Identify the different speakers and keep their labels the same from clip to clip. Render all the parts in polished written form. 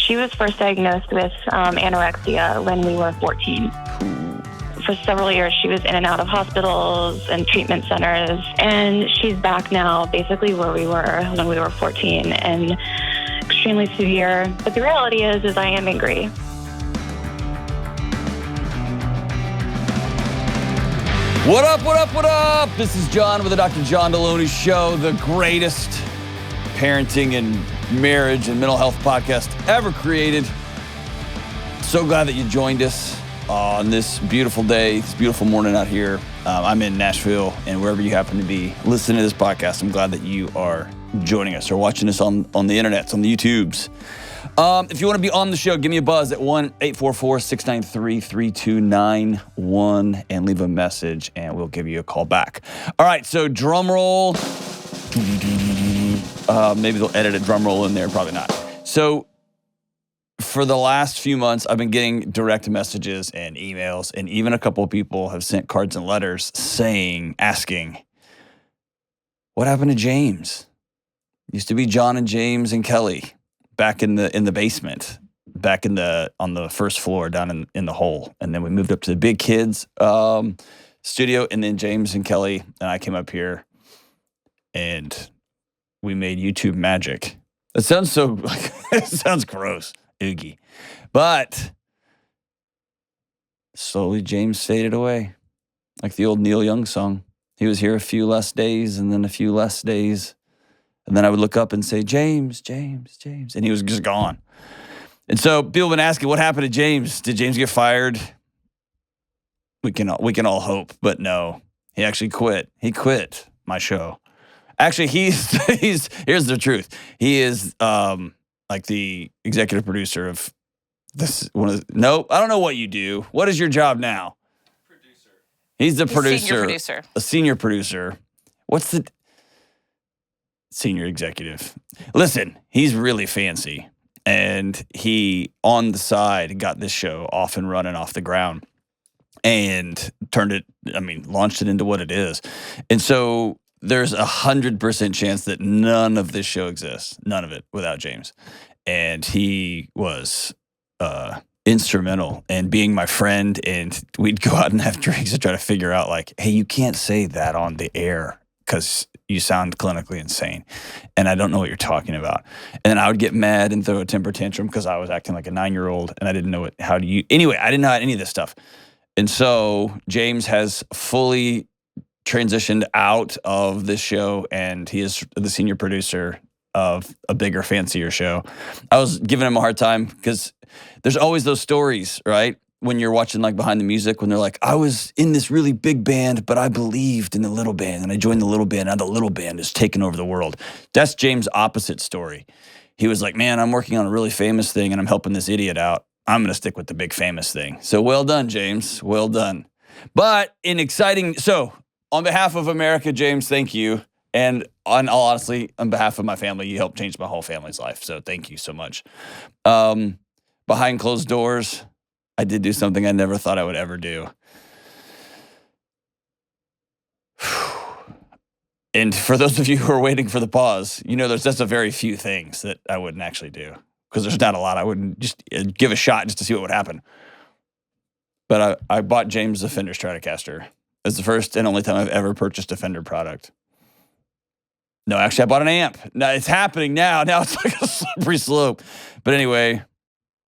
Speaker 1: She was first diagnosed with anorexia when we were 14. For several years, she was in and out of hospitals and treatment centers, and she's back now basically where we were when we were 14, and extremely severe. But the reality is I am angry.
Speaker 2: What up, what up, what up? This is John with the Dr. John Delony Show, the greatest parenting and marriage and mental health podcast ever created. So glad that you joined us on this beautiful day, this beautiful morning out here. I'm in Nashville, and wherever you happen to be listening to this podcast, I'm glad that you are joining us or watching us on the internet, on the YouTubes. If you want to be on the show, give me a buzz at 1-844-693-3291 and leave a message, and we'll give you a call back. All right, so drum roll. Maybe they'll edit a drum roll in there, probably not. So for the last few months, I've been getting direct messages and emails, and even a couple of people have sent cards and letters asking, what happened to James? Used to be John and James and Kelly back in the basement, back on the first floor down in the hole. And then we moved up to the big kids studio, and then James and Kelly and I came up here and we made YouTube magic. It sounds so it sounds gross. Oogie. But slowly James faded away. Like the old Neil Young song. He was here a few less days and then a few less days. And then I would look up and say, James, James, James. And he was just gone. And so people have been asking, what happened to James? Did James get fired? We can all hope, but no. He actually quit. He quit my show. Actually, here's the truth. He is like the executive producer of this no, I don't know what you do. What is your job now?
Speaker 3: Producer.
Speaker 2: He's the producer.
Speaker 4: Senior producer.
Speaker 2: A senior producer. What's the senior executive? Listen, he's really fancy. And he, on the side, got this show off and running off the ground and launched it into what it is. And so there's 100% chance that none of this show exists, none of it, without James. And he was instrumental in being my friend, and we'd go out and have drinks and try to figure out, like, hey, you can't say that on the air because you sound clinically insane, and I don't know what you're talking about. And then I would get mad and throw a temper tantrum because I was acting like a 9-year-old, and I didn't know anyway, I didn't know any of this stuff. And so James has fully transitioned out of this show, and he is the senior producer of a bigger, fancier show. I was giving him a hard time because there's always those stories, right? When you're watching like behind the music, when they're like, I was in this really big band, but I believed in the little band, and I joined the little band. Now the little band is taking over the world. That's James' opposite story. He was like, man, I'm working on a really famous thing, and I'm helping this idiot out. I'm going to stick with the big famous thing. So well done, James. Well done. But on behalf of America, James, thank you. And honestly, on behalf of my family, you helped change my whole family's life. So thank you so much. Behind closed doors, I did do something I never thought I would ever do. And for those of you who are waiting for the pause, there's just a very few things that I wouldn't actually do. Because there's not a lot. I wouldn't just give a shot just to see what would happen. But I bought James the Fender Stratocaster. It's the first and only time I've ever purchased a Fender product. No, actually, I bought an amp. Now, it's happening now. Now it's like a slippery slope. But anyway,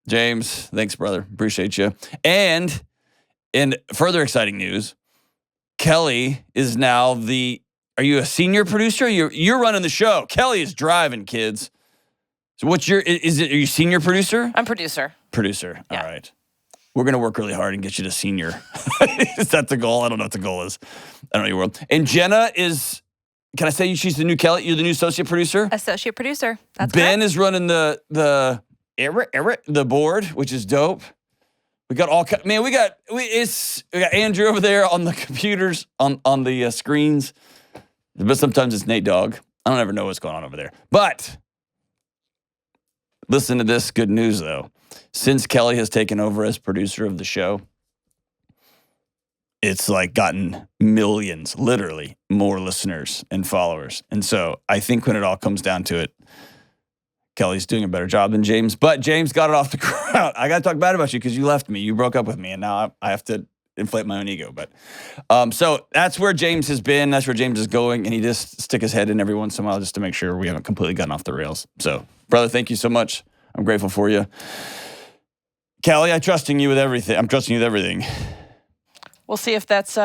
Speaker 2: James, thanks, brother. Appreciate you. And in further exciting news, Kelly is now are you a senior producer? You're running the show. Kelly is driving, kids. So are you senior producer?
Speaker 4: I'm producer.
Speaker 2: Producer,
Speaker 4: Yeah.
Speaker 2: All right. We're going to work really hard and get you to senior. Is that the goal? I don't know what the goal is. I don't know your world. And Jenna is, can I say she's the new Kelly? You're the new associate producer?
Speaker 4: Associate producer. That's
Speaker 2: Ben
Speaker 4: correct.
Speaker 2: is running the board, which is dope. We got we got Andrew over there on the computers, on the screens. But sometimes it's Nate Dogg. I don't ever know what's going on over there. But listen to this good news, though. Since Kelly has taken over as producer of the show, it's like gotten millions, literally, more listeners and followers. And so I think when it all comes down to it, Kelly's doing a better job than James, but James got it off the ground. I got to talk bad about you because you left me. You broke up with me, and now I have to inflate my own ego. But so that's where James has been. That's where James is going, and he just stick his head in every once in a while just to make sure we haven't completely gotten off the rails. So, brother, thank you so much. I'm grateful for you. Kelly, I'm trusting you with everything.
Speaker 3: We'll see if that's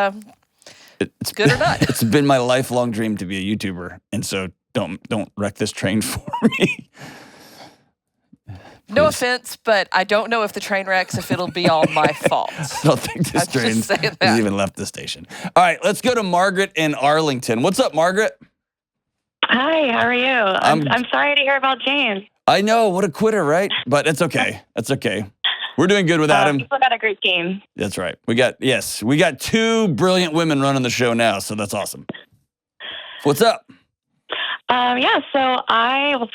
Speaker 3: it's good or not.
Speaker 2: It's been my lifelong dream to be a YouTuber, and so don't wreck this train for me.
Speaker 3: No offense, but I don't know if the train wrecks, if it'll be all my fault.
Speaker 2: I don't think this train has even left the station. All right, let's go to Margaret in Arlington. What's up, Margaret?
Speaker 1: Hi, how are you? I'm sorry to hear about James.
Speaker 2: I know, what a quitter, right? But it's okay. That's okay. We're doing good without him.
Speaker 1: People got a great team.
Speaker 2: That's right. We got two brilliant women running the show now, so that's awesome. What's up?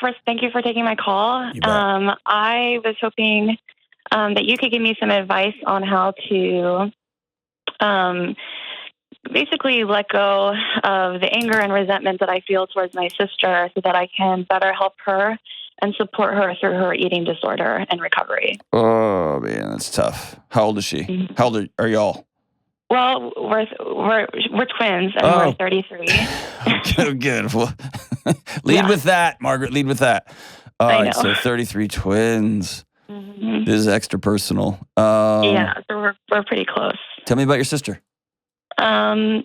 Speaker 1: First, thank you for taking my call. I was hoping that you could give me some advice on how to basically let go of the anger and resentment that I feel towards my sister so that I can better help her and support her through her eating disorder and recovery.
Speaker 2: Oh, man, that's tough. How old is she? Mm-hmm. How old are y'all?
Speaker 1: Well, we're twins, and we're 33.
Speaker 2: Good. Well, lead with that, Margaret. Lead with that. All right, so 33 twins. Mm-hmm. This is extra personal.
Speaker 1: So we're pretty close.
Speaker 2: Tell me about your sister.
Speaker 1: So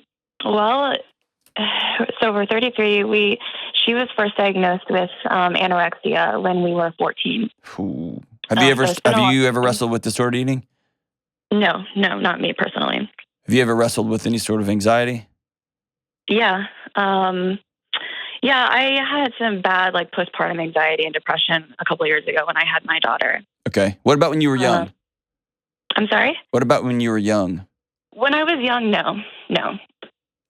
Speaker 1: we're 33. She was first diagnosed with anorexia when we were 14.
Speaker 2: Ooh. Have you ever wrestled with disordered eating?
Speaker 1: No, not me personally.
Speaker 2: Have you ever wrestled with any sort of anxiety?
Speaker 1: Yeah. I had some bad postpartum anxiety and depression a couple of years ago when I had my daughter.
Speaker 2: Okay. What about when you were young?
Speaker 1: I'm sorry?
Speaker 2: What about when you were young?
Speaker 1: When I was young, no.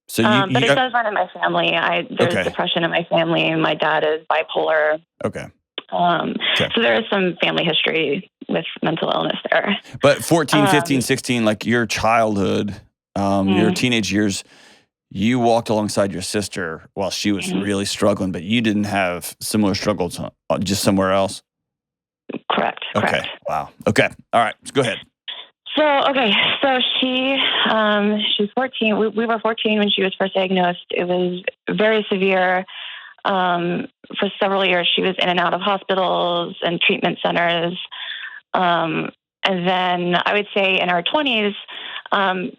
Speaker 2: So
Speaker 1: but it does run in my family. There's depression in my family. My dad is bipolar.
Speaker 2: Okay.
Speaker 1: So there is some family history with mental illness there.
Speaker 2: But 14, 15, 16, like your childhood, your teenage years, you walked alongside your sister while she was really struggling, but you didn't have similar struggles just somewhere else?
Speaker 1: Correct.
Speaker 2: Okay. Wow. Okay. All right. Go ahead.
Speaker 1: So she's 14. We were 14 when she was first diagnosed. It was very severe. For several years, she was in and out of hospitals and treatment centers. And then I would say in her 20s,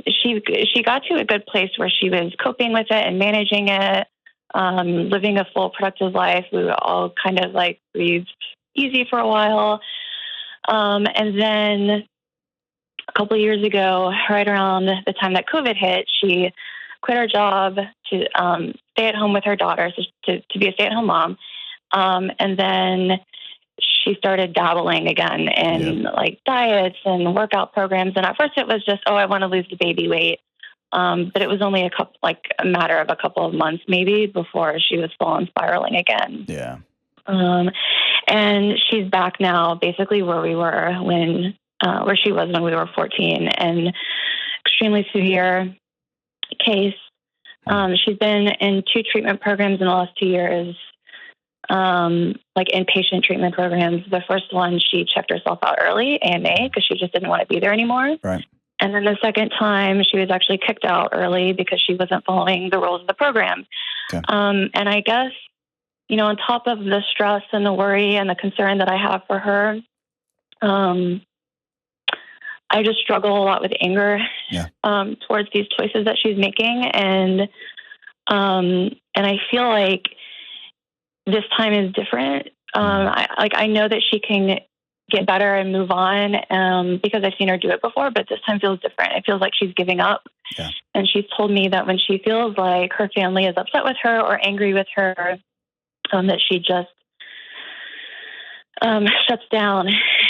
Speaker 1: she got to a good place where she was coping with it and managing it, living a full, productive life. We were all kind of breathed easy for a while. And then a couple of years ago, right around the time that COVID hit, she quit her job to stay at home with her daughter, so to be a stay-at-home mom. And then she started dabbling again in diets and workout programs. And at first it was just, I want to lose the baby weight. But it was only a matter of a couple of months maybe before she was full on spiraling again.
Speaker 2: Yeah.
Speaker 1: And she's back now basically where we were where she was when we were 14, and extremely severe case. She's been in 2 treatment programs in the last 2 years, inpatient treatment programs. The first one, she checked herself out early, AMA, because she just didn't want to be there anymore.
Speaker 2: Right.
Speaker 1: And then the second time, she was actually kicked out early because she wasn't following the rules of the program. Okay. And I guess, on top of the stress and the worry and the concern that I have for her, I just struggle a lot with anger towards these choices that she's making. And I feel like this time is different. I know that she can get better and move on because I've seen her do it before, but this time feels different. It feels like she's giving up. Yeah. And she's told me that when she feels like her family is upset with her or angry with her, that she just shuts down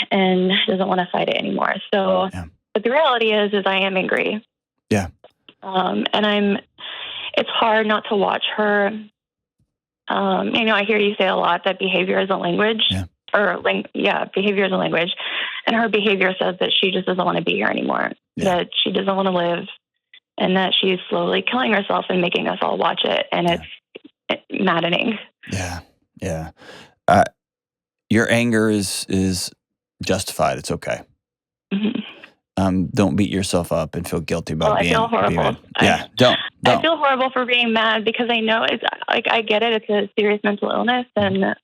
Speaker 1: and doesn't want to fight it anymore. So, but the reality is I am angry.
Speaker 2: Yeah.
Speaker 1: And it's hard not to watch her. I hear you say a lot that behavior is a language. Yeah. Behavior is a language. And her behavior says that she just doesn't want to be here anymore, that she doesn't want to live, and that she's slowly killing herself and making us all watch it. And it's maddening.
Speaker 2: Yeah. Yeah. Your anger is justified. It's okay. Don't beat yourself up and feel guilty about
Speaker 1: I feel horrible.
Speaker 2: Don't.
Speaker 1: I feel horrible for being mad because I know it's like, I get it. It's a serious mental illness, and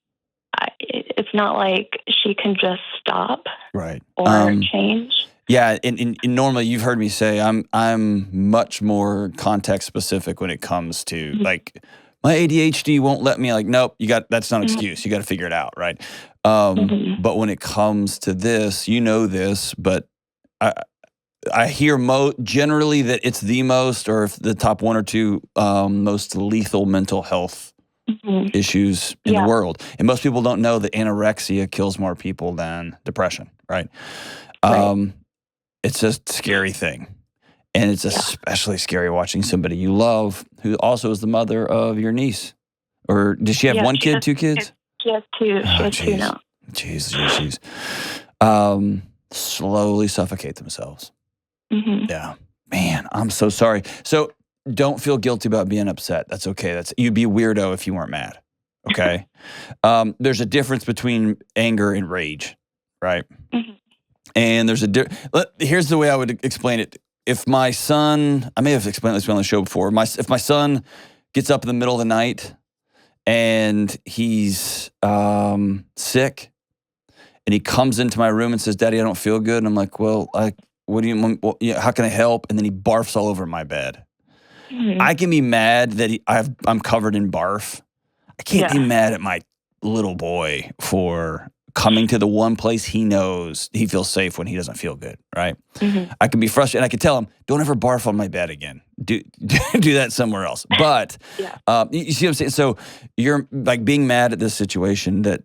Speaker 1: it's not like she can just stop,
Speaker 2: right,
Speaker 1: or change.
Speaker 2: Yeah, and normally you've heard me say I'm much more context specific when it comes to like my ADHD won't let me, like, nope, that's not an excuse. You got to figure it out, right? But when it comes to this, this, but I hear generally that it's the most, or if the top one or two most lethal mental health issues in the world. And most people don't know that anorexia kills more people than depression, right? It's a scary thing. And it's especially scary watching somebody you love who also is the mother of your niece. Or does she have one kid, two kids?
Speaker 1: She has two. She has two now.
Speaker 2: Jeez. Slowly suffocate themselves. Yeah. Man, I'm so sorry. So don't feel guilty about being upset. That's okay. You'd be a weirdo if you weren't mad. Okay? There's a difference between anger and rage, right? And there's here's the way I would explain it. If my son, I may have explained this on the show before. If my son gets up in the middle of the night and he's sick, and he comes into my room and says, "Daddy, I don't feel good," and I'm like, "Well, what do you want? Well, how can I help?" And then he barfs all over my bed. I can be mad that I'm covered in barf. I can't be mad at my little boy for coming to the one place he knows he feels safe when he doesn't feel good, right? I can be frustrated. And I can tell him, "Don't ever barf on my bed again. Do that somewhere else." But you see what I'm saying? So you're like being mad at this situation that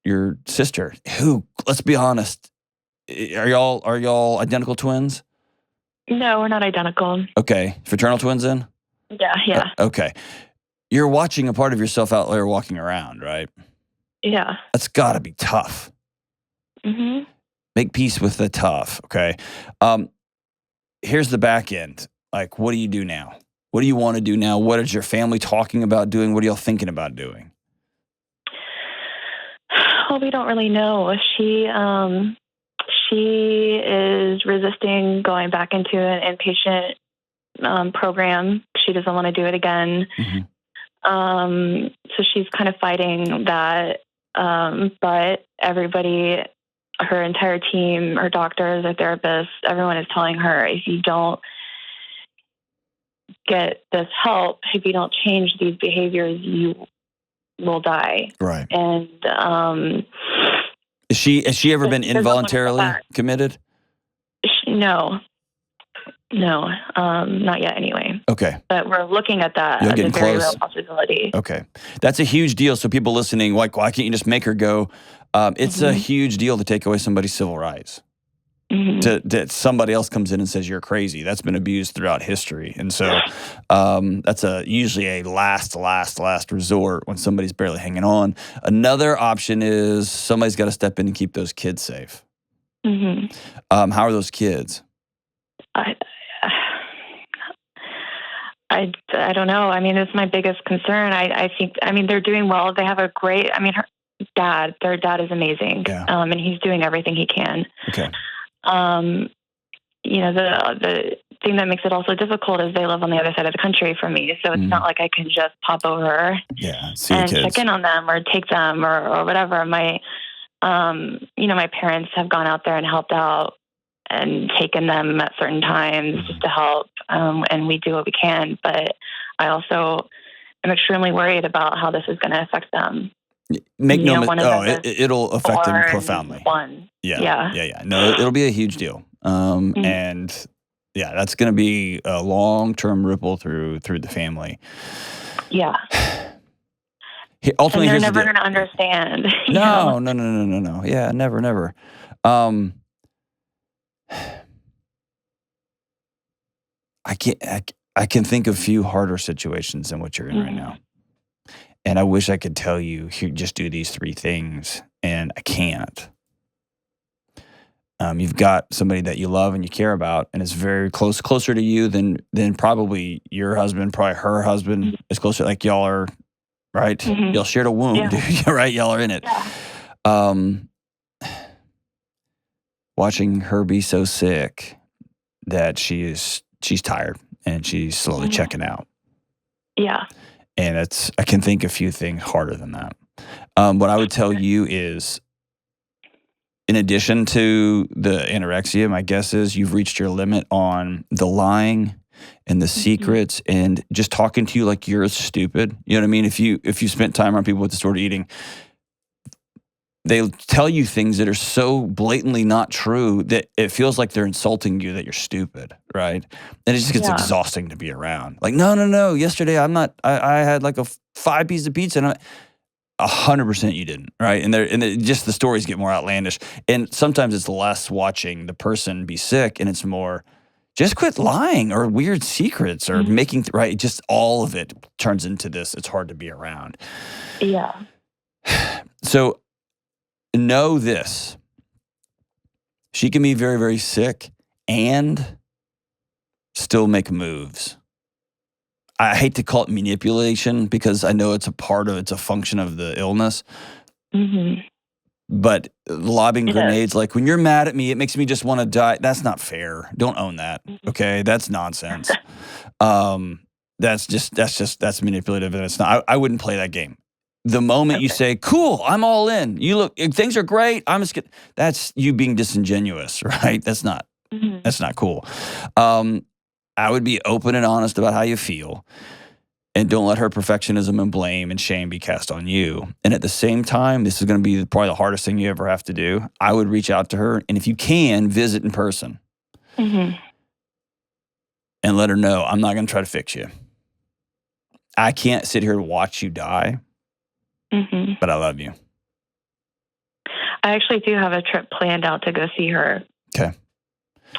Speaker 2: your sister, who, let's be honest, are y'all identical twins?
Speaker 1: No, we're not identical.
Speaker 2: Okay, fraternal twins then?
Speaker 1: Yeah.
Speaker 2: Okay. You're watching a part of yourself out there walking around, right?
Speaker 1: Yeah.
Speaker 2: That's got to be tough. Make peace with the tough, okay? Here's the back end. Like, what do you do now? What do you want to do now? What is your family talking about doing? What are y'all thinking about doing?
Speaker 1: Well, we don't really know. She is resisting going back into an inpatient program. She doesn't want to do it again. So she's kind of fighting that. But everybody, her entire team, her doctors, her therapists, everyone is telling her, if you don't get this help, if you don't change these behaviors, you will die.
Speaker 2: Right.
Speaker 1: And
Speaker 2: has she ever been involuntarily committed?
Speaker 1: No, not yet anyway.
Speaker 2: Okay.
Speaker 1: But we're looking at that as a very real possibility.
Speaker 2: Okay. That's a huge deal. So people listening, like, why can't you just make her go? It's a huge deal to take away somebody's civil rights. That somebody else comes in and says you're crazy. That's been abused throughout history. And so that's usually a last resort when somebody's barely hanging on. Another option is somebody's got to step in and keep those kids safe. How are those kids?
Speaker 1: I don't know. I mean, it's my biggest concern. I think, they're doing well. They have a great, their dad is amazing.
Speaker 2: Yeah.
Speaker 1: And he's doing everything he can.
Speaker 2: Okay.
Speaker 1: The thing that makes it also difficult is they live on the other side of the country from me. So it's not like I can just pop over and check in on them or take them or whatever. My parents have gone out there and helped out and taken them at certain times just to help. And we do what we can, but I also am extremely worried about how this is going to affect them.
Speaker 2: It'll affect them profoundly. Yeah. No, it'll be a huge deal. And yeah, that's going to be a long-term ripple through the family.
Speaker 1: Yeah.
Speaker 2: Ultimately,
Speaker 1: and they're never going to understand.
Speaker 2: No. Yeah, never. I can think of few harder situations than what you're in right now. And I wish I could tell you, here, just do these 3 things, and I can't. You've got somebody that you love and you care about, and is very closer to you than probably your husband, probably her husband is closer. Like y'all are, right? Y'all shared a womb, right? Y'all are in it. Um, watching her be so sick that she's tired and she's slowly checking out.
Speaker 1: Yeah.
Speaker 2: And I can think a few things harder than that. What I would tell you is, in addition to the anorexia, my guess is you've reached your limit on the lying and the secrets and just talking to you like you're stupid. You know what I mean? If you spent time around people with disordered eating, they'll tell you things that are so blatantly not true that it feels like they're insulting you, that you're stupid, right? And it just gets exhausting to be around. Like, no. Yesterday, I had like 5 pieces of pizza, and 100% you didn't, right? And just the stories get more outlandish. And sometimes it's less watching the person be sick, and it's more just quit lying or weird secrets or making, right? Just all of it turns into this. It's hard to be around.
Speaker 1: Yeah.
Speaker 2: So know this. She can be very, very sick and still make moves. I hate to call it manipulation because I know it's a function of the illness. But lobbing grenades, like when you're mad at me, it makes me just want to die. That's not fair. Don't own that. Okay, that's nonsense. That's manipulative, and it's not. I wouldn't play that game. The moment you say, "Cool, I'm all in," you look, things are great. I'm just. That's you being disingenuous, right? That's not. That's not cool. I would be open and honest about how you feel, and don't let her perfectionism and blame and shame be cast on you. And at the same time, this is going to be probably the hardest thing you ever have to do. I would reach out to her, and if you can, visit in person. And let her know, I'm not going to try to fix you. I can't sit here and watch you die, but I love you.
Speaker 1: I actually do have a trip planned out to go see her.
Speaker 2: Okay.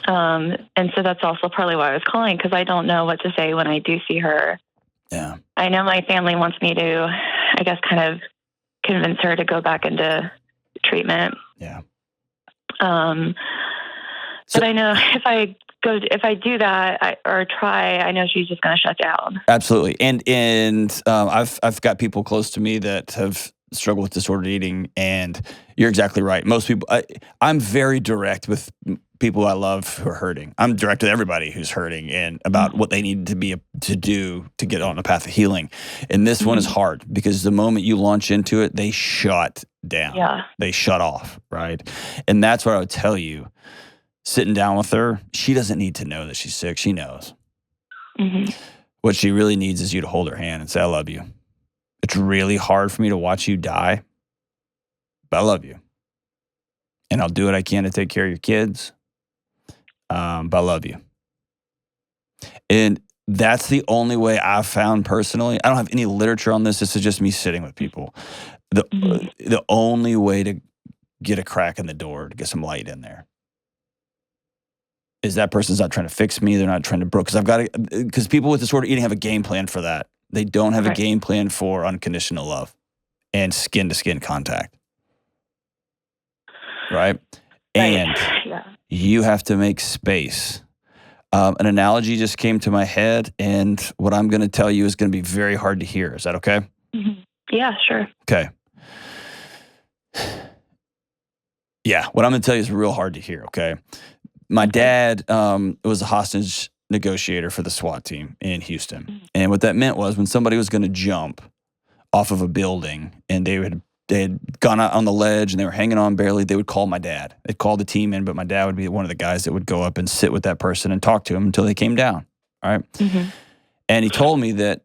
Speaker 1: And so that's also partly why I was calling, because I don't know what to say when I do see her.
Speaker 2: Yeah.
Speaker 1: I know my family wants me to, I guess, kind of convince her to go back into treatment.
Speaker 2: Yeah.
Speaker 1: But I know if I do that or try, I know she's just going to shut down.
Speaker 2: Absolutely. And I've got people close to me that have struggled with disordered eating, and you're exactly right. Most people, I'm very direct with people I love who are hurting. I'm direct with everybody who's hurting and about what they need to do to get on a path of healing. And this one is hard because the moment you launch into it, they shut down.
Speaker 1: Yeah.
Speaker 2: They shut off, right? And that's what I would tell you. Sitting down with her, she doesn't need to know that she's sick. She knows. What she really needs is you to hold her hand and say, I love you. It's really hard for me to watch you die, but I love you. And I'll do what I can to take care of your kids, but I love you. And that's the only way I've found personally. I don't have any literature on this. This is just me sitting with people. The only way to get a crack in the door, to get some light in there, is that person's not trying to fix me. They're not trying to because people with disordered eating have a game plan for that. They don't have a game plan for unconditional love and skin-to-skin contact. Right? And you have to make space. An analogy just came to my head, and what I'm going to tell you is going to be very hard to hear. Is that okay?
Speaker 1: Yeah, sure.
Speaker 2: Okay. Yeah, what I'm going to tell you is real hard to hear, okay? My dad was a hostage negotiator for the SWAT team in Houston. And what that meant was when somebody was going to jump off of a building and they had gone out on the ledge and they were hanging on barely, they would call my dad. They'd call the team in, but my dad would be one of the guys that would go up and sit with that person and talk to him until they came down, all right? And he told me that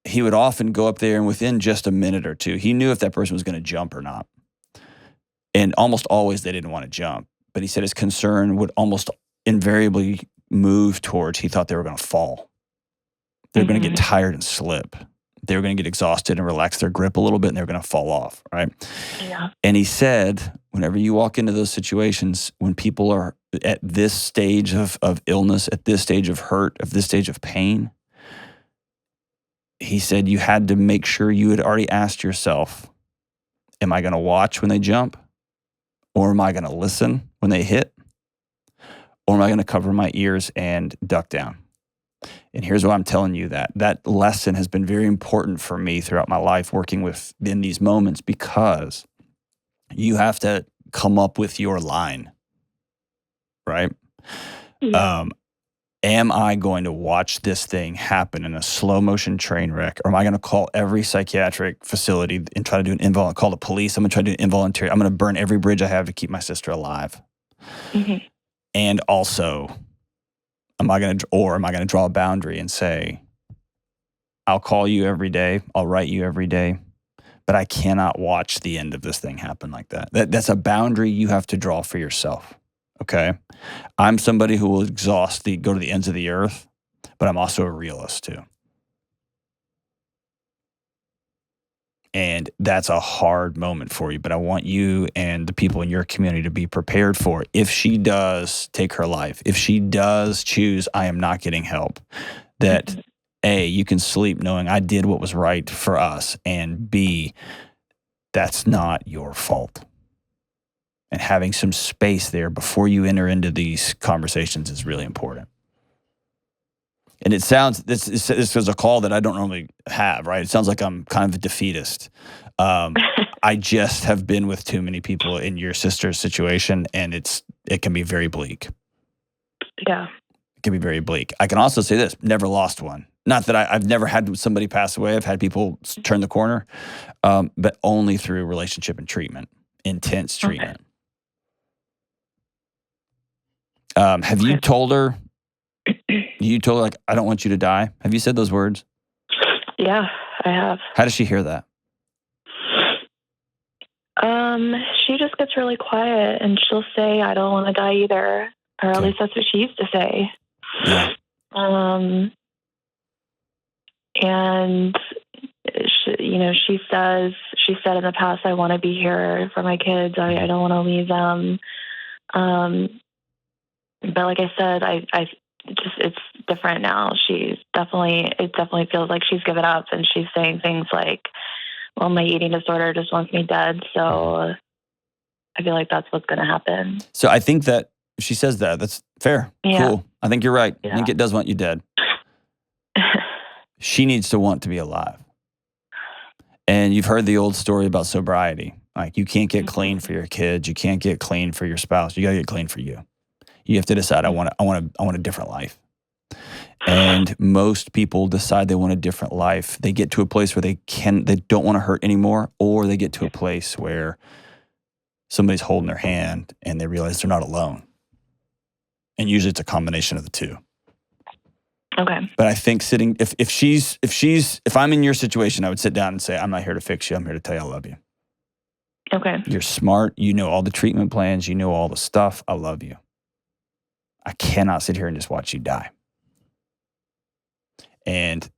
Speaker 2: he would often go up there and within just a minute or two, he knew if that person was going to jump or not. And almost always they didn't want to jump. But he said his concern would almost invariably move towards he thought they were going to fall. They were going to get tired and slip. They were going to get exhausted and relax their grip a little bit, and they were going to fall off, right? Yeah. And he said, whenever you walk into those situations, when people are at this stage of illness, at this stage of hurt, at this stage of pain, he said you had to make sure you had already asked yourself, am I going to watch when they jump? Or am I going to listen when they hit? Or am I going to cover my ears and duck down? And here's why I'm telling you that. That lesson has been very important for me throughout my life working in these moments, because You have to come up with your line, right?
Speaker 1: Yeah.
Speaker 2: Am I going to watch this thing happen in a slow motion train wreck? Or am I going to call every psychiatric facility and try to do call the police? I'm going to try to do an involuntary. I'm going to burn every bridge I have to keep my sister alive.
Speaker 1: Mm-hmm.
Speaker 2: And also, am I going to draw a boundary and say, I'll call you every day, I'll write you every day, but I cannot watch the end of this thing happen like that. That's a boundary you have to draw for yourself. Okay. I'm somebody who will go to the ends of the earth, but I'm also a realist too. And that's a hard moment for you, but I want you and the people in your community to be prepared for it. If she does take her life, if she does choose, I am not getting help, that A, you can sleep knowing I did what was right for us, and B, that's not your fault. And having some space there before you enter into these conversations is really important. And it sounds, this is a call that I don't normally have, right? It sounds like I'm kind of a defeatist. I just have been with too many people in your sister's situation, and it can be very bleak.
Speaker 1: Yeah.
Speaker 2: It can be very bleak. I can also say this, never lost one. Not that I've never had somebody pass away. I've had people turn the corner, but only through relationship and treatment, intense treatment.
Speaker 1: Okay.
Speaker 2: Have you told her, like, I don't want you to die? Have you said those words?
Speaker 1: Yeah, I have.
Speaker 2: How does she hear that?
Speaker 1: She just gets really quiet and she'll say, I don't want to die either. Or at least that's what she used to say.
Speaker 2: Yeah.
Speaker 1: And she said in the past, I want to be here for my kids. I don't want to leave them. But like I said, it's different now. It definitely feels like she's given up, and she's saying things like, well, my eating disorder just wants me dead. So I feel like that's what's going to happen.
Speaker 2: So I think that if she says that, that's fair.
Speaker 1: Yeah.
Speaker 2: Cool. I think you're right.
Speaker 1: Yeah.
Speaker 2: I think it does want you dead. She needs to want to be alive. And you've heard the old story about sobriety. Like, you can't get clean for your kids. You can't get clean for your spouse. You got to get clean for you. You have to decide, I want a different life. And most people decide they want a different life. They get to a place where they don't want to hurt anymore, or they get to a place where somebody's holding their hand and they realize they're not alone. And usually it's a combination of the two.
Speaker 1: Okay.
Speaker 2: But I think if I'm in your situation, I would sit down and say, I'm not here to fix you. I'm here to tell you I love you.
Speaker 1: Okay.
Speaker 2: You're smart. You know all the treatment plans. You know all the stuff. I love you. I cannot sit here and just watch you die. And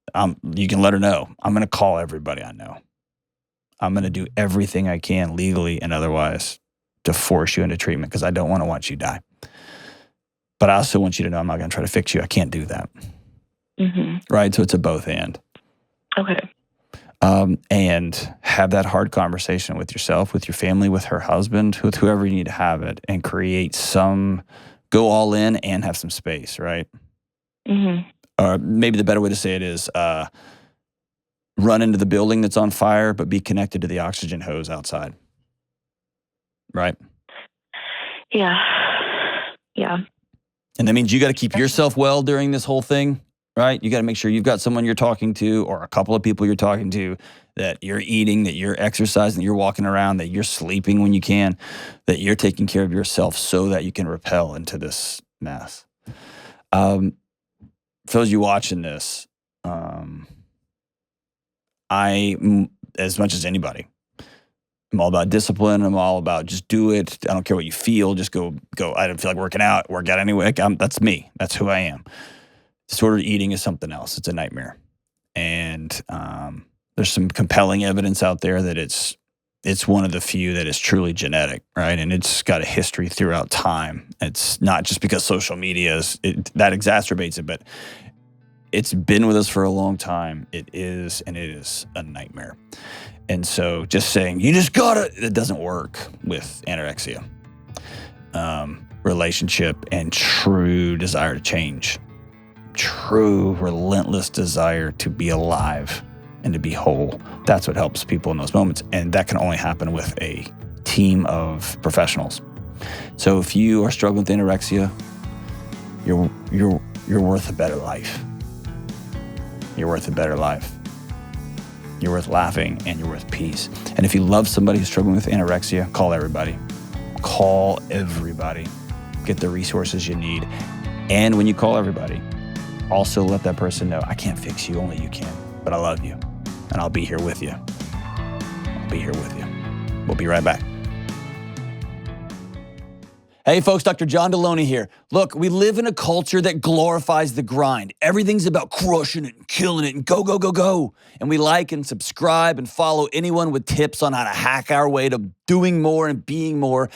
Speaker 2: you can let her know. I'm going to call everybody I know. I'm going to do everything I can legally and otherwise to force you into treatment, because I don't want to watch you die. But I also want you to know I'm not going to try to fix you. I can't do that.
Speaker 1: Mm-hmm.
Speaker 2: Right? So it's a both and.
Speaker 1: Okay.
Speaker 2: And have that hard conversation with yourself, with your family, with her husband, with whoever you need to have it, and go all in and have some space, right?
Speaker 1: Mm-hmm.
Speaker 2: Or maybe the better way to say it is run into the building that's on fire, but be connected to the oxygen hose outside. Right?
Speaker 1: Yeah. Yeah.
Speaker 2: And that means you got to keep yourself well during this whole thing, right? You got to make sure you've got someone you're talking to, or a couple of people you're talking to, that you're eating, that you're exercising, that you're walking around, that you're sleeping when you can, that you're taking care of yourself so that you can repel into this mess. For those of you watching this, I, as much as anybody, I'm all about discipline. I'm all about just do it. I don't care what you feel. Just go. I don't feel like work out anyway. That's me. That's who I am. Disordered eating is something else. It's a nightmare. And there's some compelling evidence out there that it's one of the few that is truly genetic, right? And it's got a history throughout time. It's not just because social media that exacerbates it, but it's been with us for a long time. It is a nightmare. And so just saying, you just it doesn't work with anorexia. Relationship and true desire to change. True, relentless desire to be alive and to be whole. That's what helps people in those moments. And that can only happen with a team of professionals. So if you are struggling with anorexia, you're worth a better life. You're worth a better life. You're worth laughing, and you're worth peace. And if you love somebody who's struggling with anorexia, call everybody. Call everybody. Get the resources you need. And when you call everybody, also let that person know, I can't fix you, only you can. But I love you, and I'll be here with you. I'll be here with you. We'll be right back. Hey folks, Dr. John Delony here. Look, we live in a culture that glorifies the grind. Everything's about crushing it and killing it and go, go, go, go. And we like and subscribe and follow anyone with tips on how to hack our way to doing more and being more.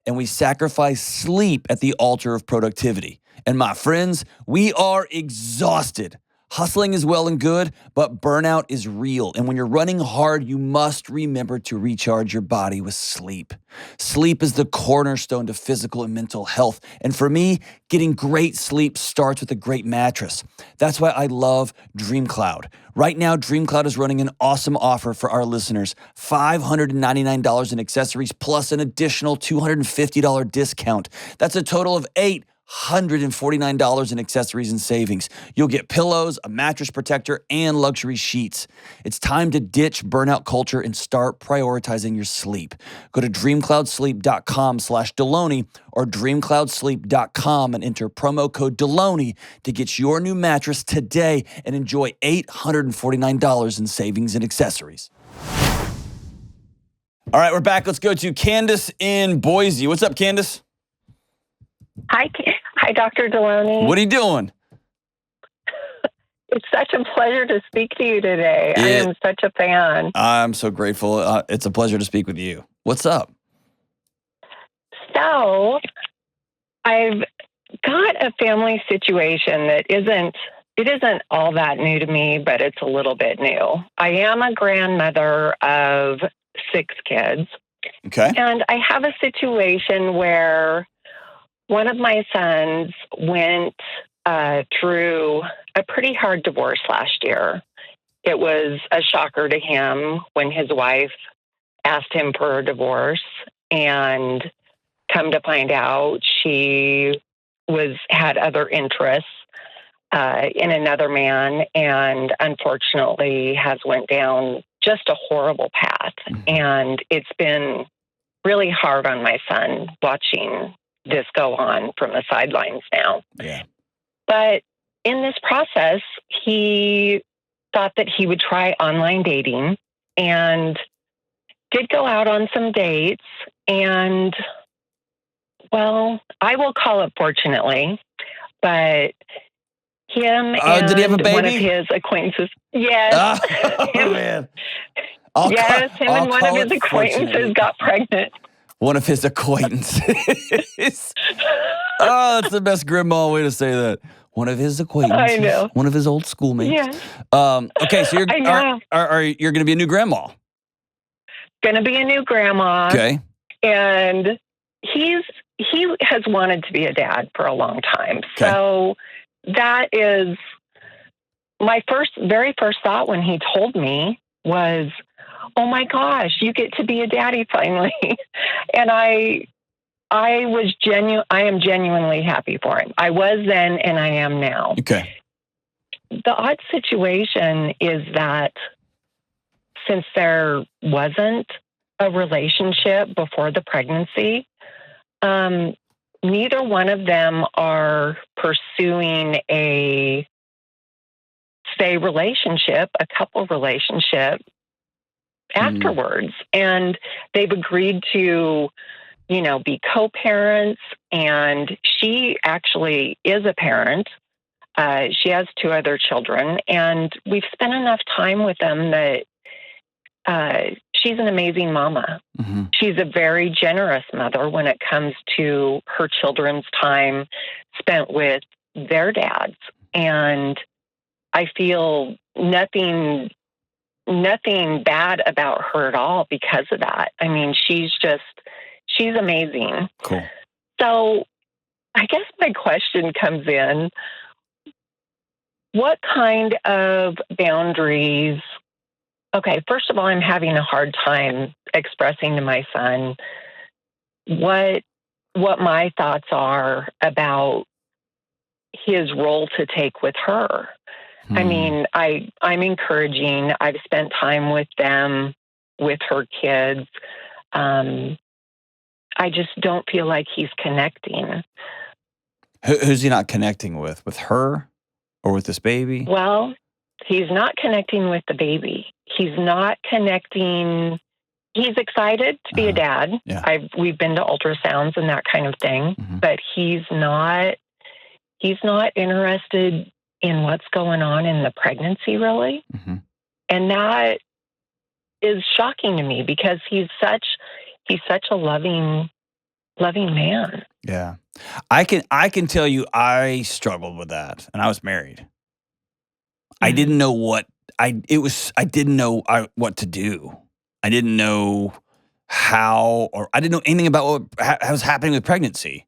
Speaker 2: And we sacrifice sleep at the altar of productivity. And my friends, we are exhausted. Hustling is well and good, but burnout is real. And when you're running hard, you must remember to recharge your body with sleep. Sleep is the cornerstone to physical and mental health. And for me, getting great sleep starts with a great mattress. That's why I love DreamCloud. Right now, DreamCloud is running an awesome offer for our listeners. $599 in accessories plus an additional $250 discount. That's a total of $849 in accessories and savings. You'll get pillows, a mattress protector, and luxury sheets. It's time to ditch burnout culture and start prioritizing your sleep. Go to dreamcloudsleep.com/Delony or dreamcloudsleep.com and enter promo code Delony to get your new mattress today and enjoy $849 in savings and accessories. All right, we're back. Let's go to Candace in Boise. What's up, Candace?
Speaker 4: Hi, Dr. Delony.
Speaker 2: What are you doing?
Speaker 4: It's such a pleasure to speak to you today. I am such a fan.
Speaker 2: I'm so grateful. It's a pleasure to speak with you. What's up?
Speaker 4: So, I've got a family situation that isn't all that new to me, but it's a little bit new. I am a grandmother of 6 kids.
Speaker 2: Okay.
Speaker 4: And I have a situation where one of my sons went through a pretty hard divorce last year. It was a shocker to him when his wife asked him for a divorce, and come to find out she had other interests in another man, and unfortunately has went down just a horrible path. Mm-hmm. And it's been really hard on my son watching this go on from the sidelines now.
Speaker 2: Yeah.
Speaker 4: But in this process, he thought that he would try online dating and did go out on some dates. And, well, I will call it fortunately, but him and
Speaker 2: did he have a baby?
Speaker 4: One of his acquaintances. Yes.
Speaker 2: Oh, man.
Speaker 4: Him and one of his acquaintances got pregnant.
Speaker 2: One of his acquaintances. Oh, that's the best grandma way to say that. One of his acquaintances.
Speaker 4: I know.
Speaker 2: One of his old schoolmates.
Speaker 4: Yeah.
Speaker 2: Okay, so you're going to be a new grandma.
Speaker 4: Going to be a new grandma.
Speaker 2: Okay.
Speaker 4: And he has wanted to be a dad for a long time.
Speaker 2: Okay.
Speaker 4: So that is my very first thought when he told me was, oh my gosh, you get to be a daddy finally. And I am genuinely happy for him. I was then and I am now.
Speaker 2: Okay.
Speaker 4: The odd situation is that since there wasn't a relationship before the pregnancy, neither one of them are pursuing a relationship, a couple relationship afterwards. And they've agreed to, be co-parents. And she actually is a parent. She has 2 other children, and we've spent enough time with them that she's an amazing mama. Mm-hmm. She's a very generous mother when it comes to her children's time spent with their dads. And I feel nothing bad about her at all because of that. I mean, she's amazing.
Speaker 2: Cool.
Speaker 4: So I guess my question comes in, what kind of boundaries? Okay, first of all, I'm having a hard time expressing to my son what my thoughts are about his role to take with her. I mean, I'm encouraging. I've spent time with them, with her kids. I just don't feel like he's connecting.
Speaker 2: Who's he not connecting with? With her or with this baby?
Speaker 4: Well, he's not connecting with the baby. He's not connecting. He's excited to be a dad.
Speaker 2: Yeah.
Speaker 4: We've been to ultrasounds and that kind of thing, but he's not interested in what's going on in the pregnancy, really. And that is shocking to me because he's such a loving man.
Speaker 2: Yeah. I can tell you I struggled with that, and I was married. I didn't know what what to do. I didn't know how, or I didn't know anything about what was happening with pregnancy.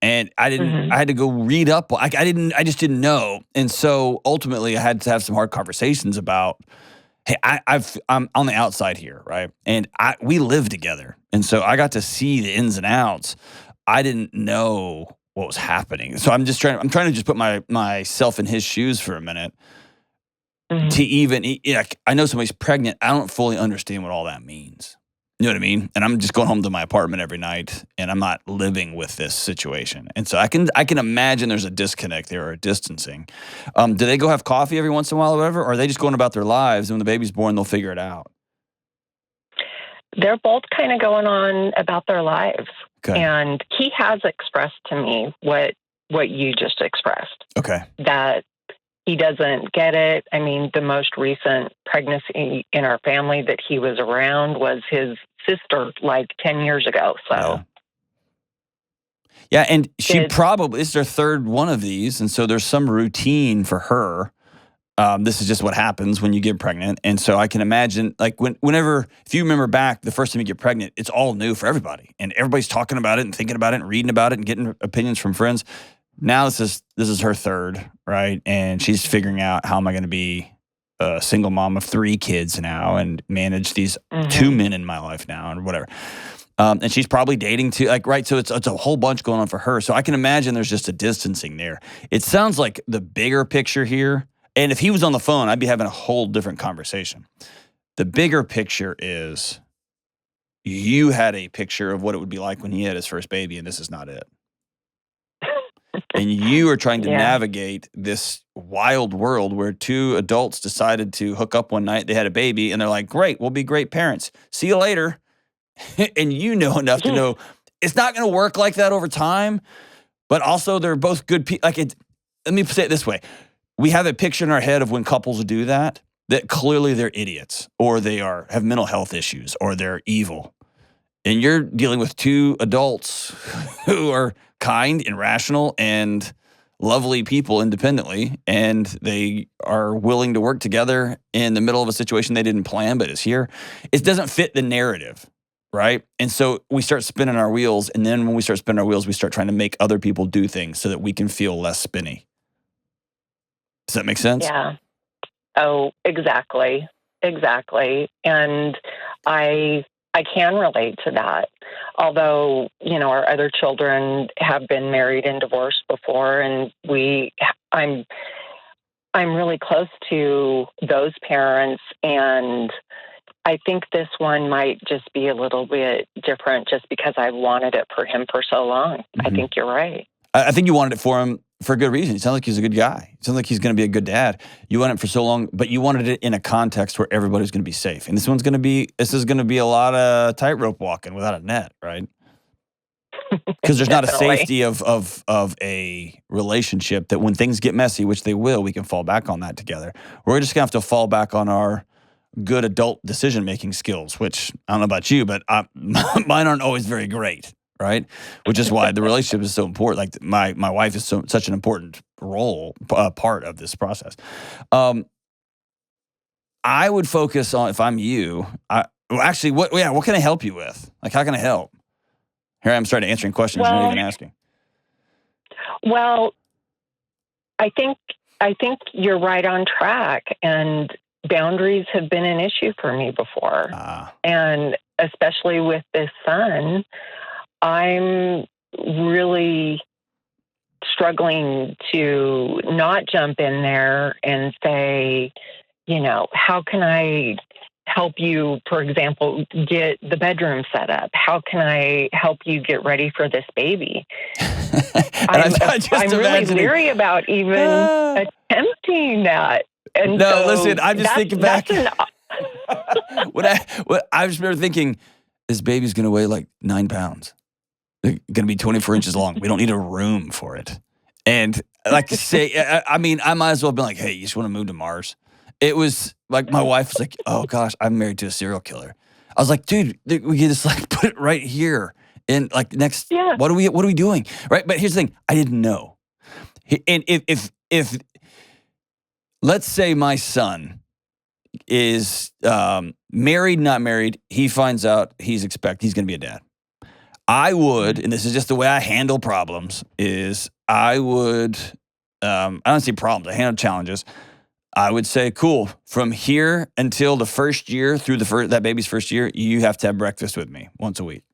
Speaker 2: And I had to go read up. I just didn't know. And so ultimately I had to have some hard conversations about, hey, I'm on the outside here, right? And we live together. And so I got to see the ins and outs. I didn't know what was happening. So I'm trying to just put myself in his shoes for a minute. To even, I know somebody's pregnant. I don't fully understand what all that means. You know what I mean? And I'm just going home to my apartment every night, and I'm not living with this situation. And so I can imagine there's a disconnect there or a distancing. Do they go have coffee every once in a while or whatever? Or are they just going about their lives, and when the baby's born, they'll figure it out?
Speaker 4: They're both kind of going on about their lives.
Speaker 2: Okay.
Speaker 4: And he has expressed to me what you just expressed.
Speaker 2: Okay.
Speaker 4: That he doesn't get it. I mean, the most recent pregnancy in our family that he was around was his sister, like 10 years ago. So,
Speaker 2: yeah, and she probably is their third one of these, and so there's some routine for her. This is just what happens when you get pregnant, and so I can imagine, like whenever, if you remember back, the first time you get pregnant, it's all new for everybody, and everybody's talking about it and thinking about it and reading about it and getting opinions from friends. Now this is her third, right? And she's figuring out, how am I going to be a single mom of 3 kids now and manage these 2 men in my life now and whatever. And she's probably dating too, like, right? So it's a whole bunch going on for her. So I can imagine there's just a distancing there. It sounds like the bigger picture here, and if he was on the phone, I'd be having a whole different conversation. The bigger picture is you had a picture of what it would be like when he had his first baby, and this is not it. And you are trying to navigate this wild world where 2 adults decided to hook up one night. They had a baby, and they're like, great, we'll be great parents. See you later. And you know enough to know it's not going to work like that over time, but also they're both good people. Let me say it this way. We have a picture in our head of when couples do that clearly they're idiots, or they have mental health issues, or they're evil. And you're dealing with 2 adults who are kind and rational and lovely people independently, and they are willing to work together in the middle of a situation they didn't plan but is here. It doesn't fit the narrative, right? And so we start spinning our wheels, and then when we start spinning our wheels, we start trying to make other people do things so that we can feel less spinny. Does that make sense?
Speaker 4: Yeah. Oh, exactly. Exactly. And I can relate to that. Although, our other children have been married and divorced before, and I'm really close to those parents, and I think this one might just be a little bit different just because I wanted it for him for so long. I think you're right.
Speaker 2: I think you wanted it for him for a good reason. It sounds like he's a good guy. It sounds like he's going to be a good dad. You wanted it for so long, but you wanted it in a context where everybody's going to be safe. And this is going to be a lot of tightrope walking without a net, right? Because there's not a safety of a relationship that when things get messy, which they will, we can fall back on that together. We're just going to have to fall back on our good adult decision-making skills, which I don't know about you, but mine aren't always very great. Right, which is why the relationship is so important. Like my wife is such an important part of this process. I would focus on, if I'm you. What can I help you with? Like, how can I help? Here I am starting answering questions you're not even asking.
Speaker 4: Well, I think you're right on track, and boundaries have been an issue for me before, and especially with this son. I'm really struggling to not jump in there and say, how can I help you, for example, get the bedroom set up? How can I help you get ready for this baby? I'm really leery about even attempting that. And
Speaker 2: no,
Speaker 4: so
Speaker 2: listen, I'm just thinking back. What I just remember thinking, this baby's going to weigh like 9 pounds. They're going to be 24 inches long. We don't need a room for it. And like say, I might as well have been like, hey, you just want to move to Mars? It was like, my wife was like, oh gosh, I'm married to a serial killer. I was like, dude, we can just like put it right here. And like next, what are we doing? Right. But here's the thing. I didn't know. And if let's say my son is married, not married, he finds out he's going to be a dad. I would, and this is just the way I handle problems, is I would, I don't say problems, I handle challenges. I would say, cool, from here until the first year, through that baby's first year, you have to have breakfast with me once a week.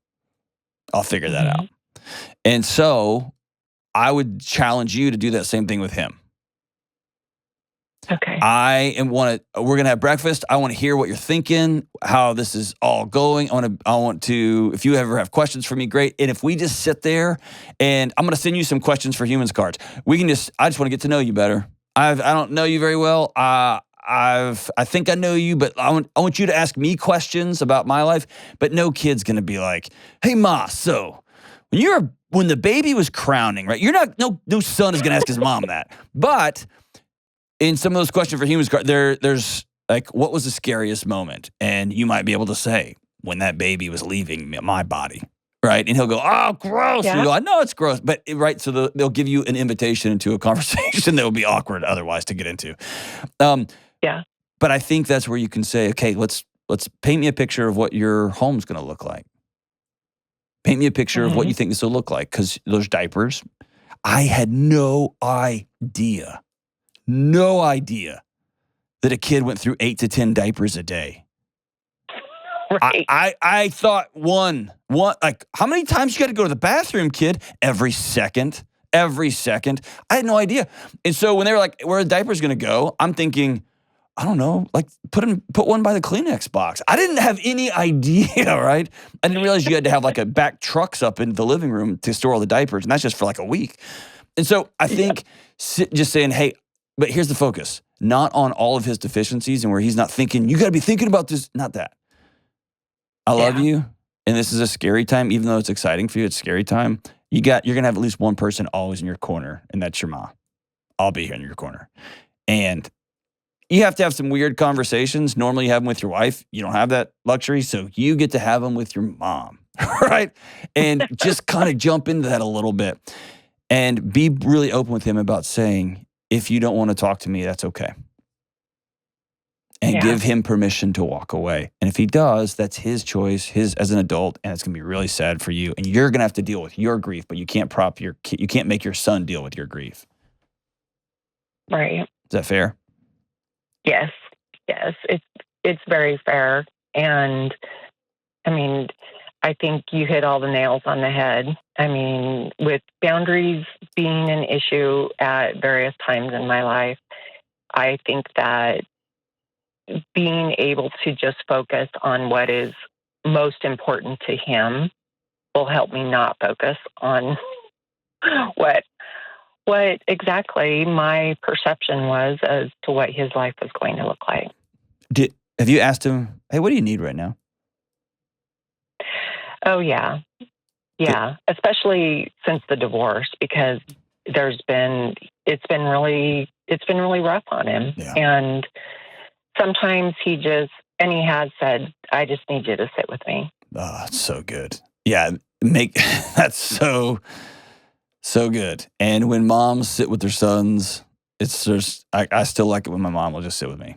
Speaker 2: I'll figure that out. And so I would challenge you to do that same thing with him.
Speaker 4: Okay.
Speaker 2: We're going to have breakfast. I want to hear what you're thinking, how this is all going. I want to, if you ever have questions for me, great. And if we just sit there, and I'm going to send you some questions for humans cards. I just want to get to know you better. I don't know you very well. I think I know you, but I want you to ask me questions about my life. But no kid's going to be like, hey Ma, so when the baby was crowning, right? No son is going to ask his mom that. But in some of those questions for humans, there's like, what was the scariest moment? And you might be able to say, when that baby was leaving my body, right? And he'll go, oh, gross. Yeah. And you go, I know it's gross. But, right, so they'll give you an invitation into a conversation that would be awkward otherwise to get into.
Speaker 4: Yeah.
Speaker 2: But I think that's where you can say, okay, let's paint me a picture of what your home's going to look like. Paint me a picture of what you think this will look like. Because those diapers, I had no idea that a kid went through 8 to 10 diapers a day.
Speaker 4: Right.
Speaker 2: I thought one, like, how many times you got to go to the bathroom, kid? Every second. I had no idea. And so when they were like, where are the diapers going to go? I'm thinking, I don't know, like put one by the Kleenex box. I didn't have any idea, right? I didn't realize you had to have like a back trucks up in the living room to store all the diapers. And that's just for like a week. And so I think just saying, hey, but here's the focus, not on all of his deficiencies and where he's not thinking, you got to be thinking about this, not that. I love you, and this is a scary time, even though it's exciting for you, it's a scary time. You're going to have at least one person always in your corner, and that's your mom. I'll be here in your corner. And you have to have some weird conversations. Normally you have them with your wife. You don't have that luxury, so you get to have them with your mom, right? And just kind of jump into that a little bit and be really open with him about saying, if you don't want to talk to me, that's okay. And give him permission to walk away. And if he does, that's his choice, his as an adult, and it's going to be really sad for you. And you're going to have to deal with your grief, but you can't you can't make your son deal with your grief.
Speaker 4: Right.
Speaker 2: Is that fair?
Speaker 4: Yes. It's very fair. And I mean, I think you hit all the nails on the head. I mean, with boundaries being an issue at various times in my life, I think that being able to just focus on what is most important to him will help me not focus on what exactly my perception was as to what his life was going to look like.
Speaker 2: Have you asked him, hey, what do you need right now?
Speaker 4: Oh, yeah. Yeah, especially since the divorce, because it's been really rough on him. Yeah. And sometimes he has said, I just need you to sit with me.
Speaker 2: Oh, it's so good. Yeah, that's so good. And when moms sit with their sons, it's just, I still like it when my mom will just sit with me.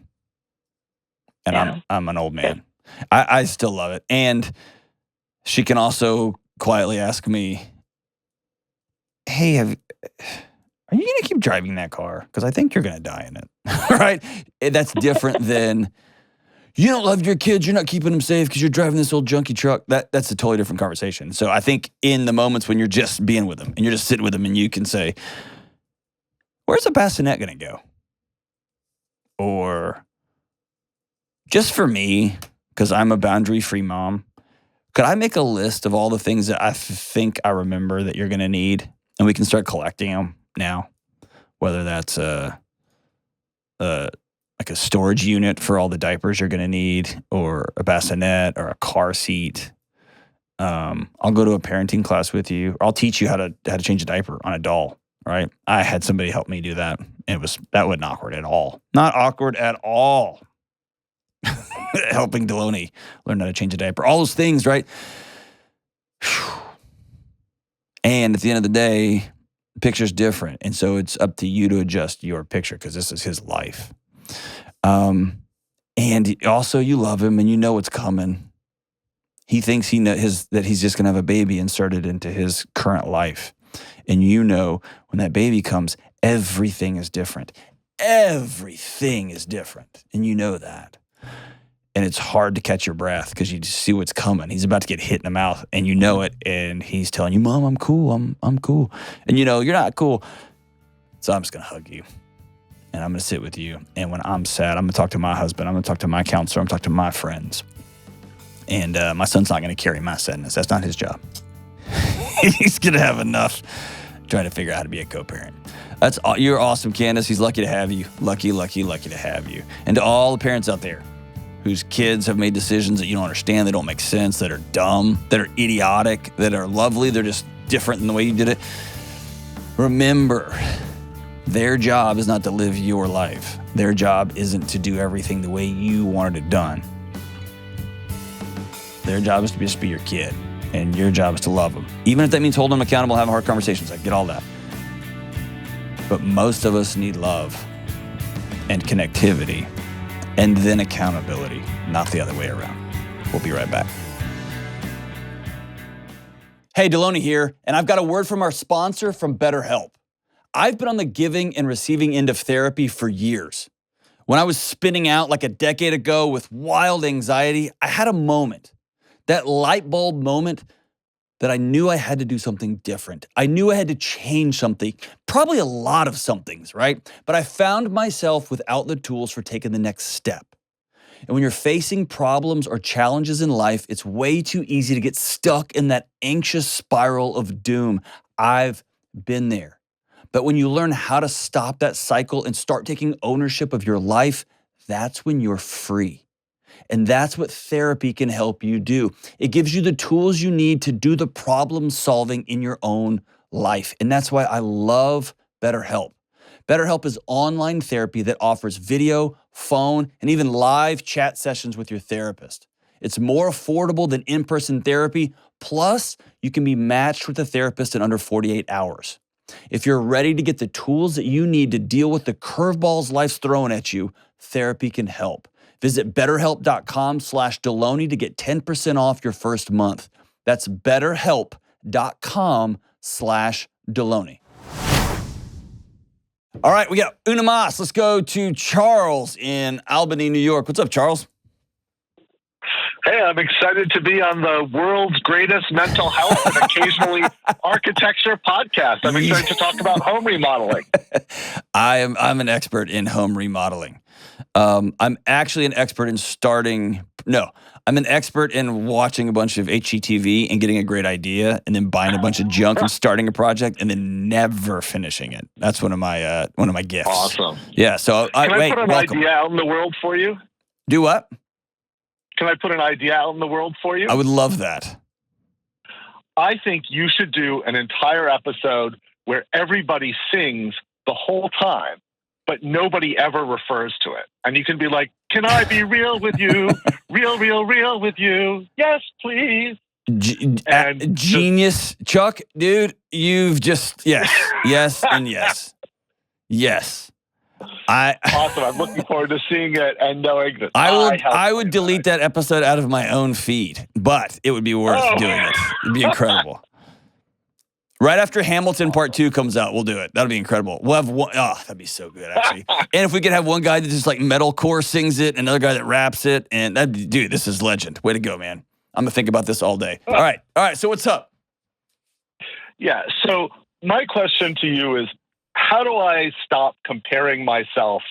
Speaker 2: And I'm an old man. I still love it. And she can also quietly ask me, hey, are you going to keep driving that car? Because I think you're going to die in it, right? That's different than, you don't love your kids, you're not keeping them safe because you're driving this old junky truck. That's a totally different conversation. So I think in the moments when you're just being with them and you're just sitting with them and you can say, where's the bassinet going to go? Or just for me, because I'm a boundary-free mom, could I make a list of all the things that I think I remember that you're going to need? And we can start collecting them now, whether that's like a storage unit for all the diapers you're going to need, or a bassinet, or a car seat. I'll go to a parenting class with you. Or I'll teach you how to change a diaper on a doll. Right? I had somebody help me do that. That wasn't awkward at all. Not awkward at all. Helping Delony learn how to change a diaper. All those things, right? And at the end of the day, the picture's different. And so it's up to you to adjust your picture because this is his life. And also you love him and you know what's coming. He thinks that he's just going to have a baby inserted into his current life. And you know when that baby comes, everything is different. Everything is different. And you know that. And it's hard to catch your breath because you just see what's coming. He's about to get hit in the mouth and you know it. And he's telling you, Mom, I'm cool. I'm cool. And you know, you're not cool. So I'm just going to hug you. And I'm going to sit with you. And when I'm sad, I'm going to talk to my husband. I'm going to talk to my counselor. I'm going to talk to my friends. And my son's not going to carry my sadness. That's not his job. He's going to have enough trying to figure out how to be a co-parent. You're awesome, Candace. He's lucky to have you. Lucky, lucky, lucky to have you. And to all the parents out there whose kids have made decisions that you don't understand, that don't make sense, that are dumb, that are idiotic, that are lovely, they're just different than the way you did it. Remember, their job is not to live your life. Their job isn't to do everything the way you wanted it done. Their job is to just be your kid. And your job is to love them. Even if that means holding them accountable, having hard conversations. I get all that. But most of us need love and connectivity and then accountability, not the other way around. We'll be right back. Hey, Delony here, and I've got a word from our sponsor from BetterHelp. I've been on the giving and receiving end of therapy for years. When I was spinning out like a decade ago with wild anxiety, I had a moment. That light bulb moment that I knew I had to do something different. I knew I had to change something, probably a lot of somethings, right? But I found myself without the tools for taking the next step. And when you're facing problems or challenges in life, it's way too easy to get stuck in that anxious spiral of doom. I've been there. But when you learn how to stop that cycle and start taking ownership of your life, that's when you're free. And that's what therapy can help you do. It gives you the tools you need to do the problem solving in your own life. And that's why I love BetterHelp. BetterHelp is online therapy that offers video, phone, and even live chat sessions with your therapist. It's more affordable than in-person therapy. Plus, you can be matched with a therapist in under 48 hours. If you're ready to get the tools that you need to deal with the curveballs life's throwing at you, therapy can help. Visit betterhelp.com/Delony to get 10% off your first month. That's betterhelp.com/Delony. All right, we got una más. Let's go to Charles in Albany, New York. What's up, Charles?
Speaker 5: Hey, I'm excited to be on the world's greatest mental health and occasionally architecture podcast. I'm excited to talk about home remodeling.
Speaker 2: I'm an expert in home remodeling. I'm actually an expert in I'm an expert in watching a bunch of HGTV and getting a great idea and then buying a bunch of junk and starting a project and then never finishing it. That's one of my gifts.
Speaker 5: Awesome.
Speaker 2: Yeah. So
Speaker 5: Can I put an idea out in the world for you?
Speaker 2: Do what?
Speaker 5: Can I put an idea out in the world for you?
Speaker 2: I would love that.
Speaker 5: I think you should do an entire episode where everybody sings the whole time, but nobody ever refers to it. And you can be like, can I be real with you? Real, real, real with you. Yes, please.
Speaker 2: Genius. Chuck, dude, you've just, yes, and yes. Yes.
Speaker 5: Awesome. I'm looking forward to seeing it and knowing that
Speaker 2: I would delete that episode out of my own feed, but it would be worth doing it. It'd be incredible. Right after Hamilton Part 2 comes out, we'll do it. That'll be incredible. We'll have one. Oh, that'd be so good, actually. And if we could have one guy that just like metalcore sings it, another guy that raps it, and that'd be, dude, this is legend. Way to go, man. I'm gonna think about this all day. All right. So what's up?
Speaker 5: Yeah. So my question to you is, how do I stop comparing myself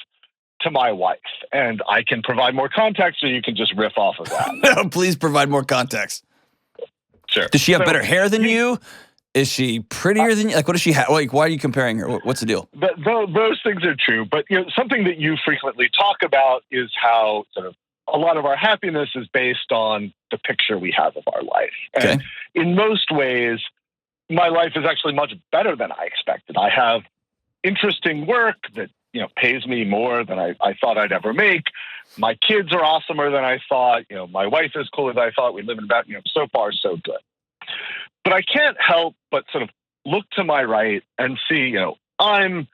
Speaker 5: to my wife? And I can provide more context, or you can just riff off of that.
Speaker 2: No, please provide more context.
Speaker 5: Sure.
Speaker 2: Does she have better hair than you? Is she prettier than you? Like, what does she have? Like, why are you comparing her? What's the deal?
Speaker 5: Those things are true, but something that you frequently talk about is how sort of a lot of our happiness is based on the picture we have of our life.
Speaker 2: Okay.
Speaker 5: And in most ways, my life is actually much better than I expected. I have interesting work that pays me more than I thought I'd ever make. My kids are awesomer than I thought. My wife is cool as I thought. We live in about so far so good. But I can't help but sort of look to my right and see, I'm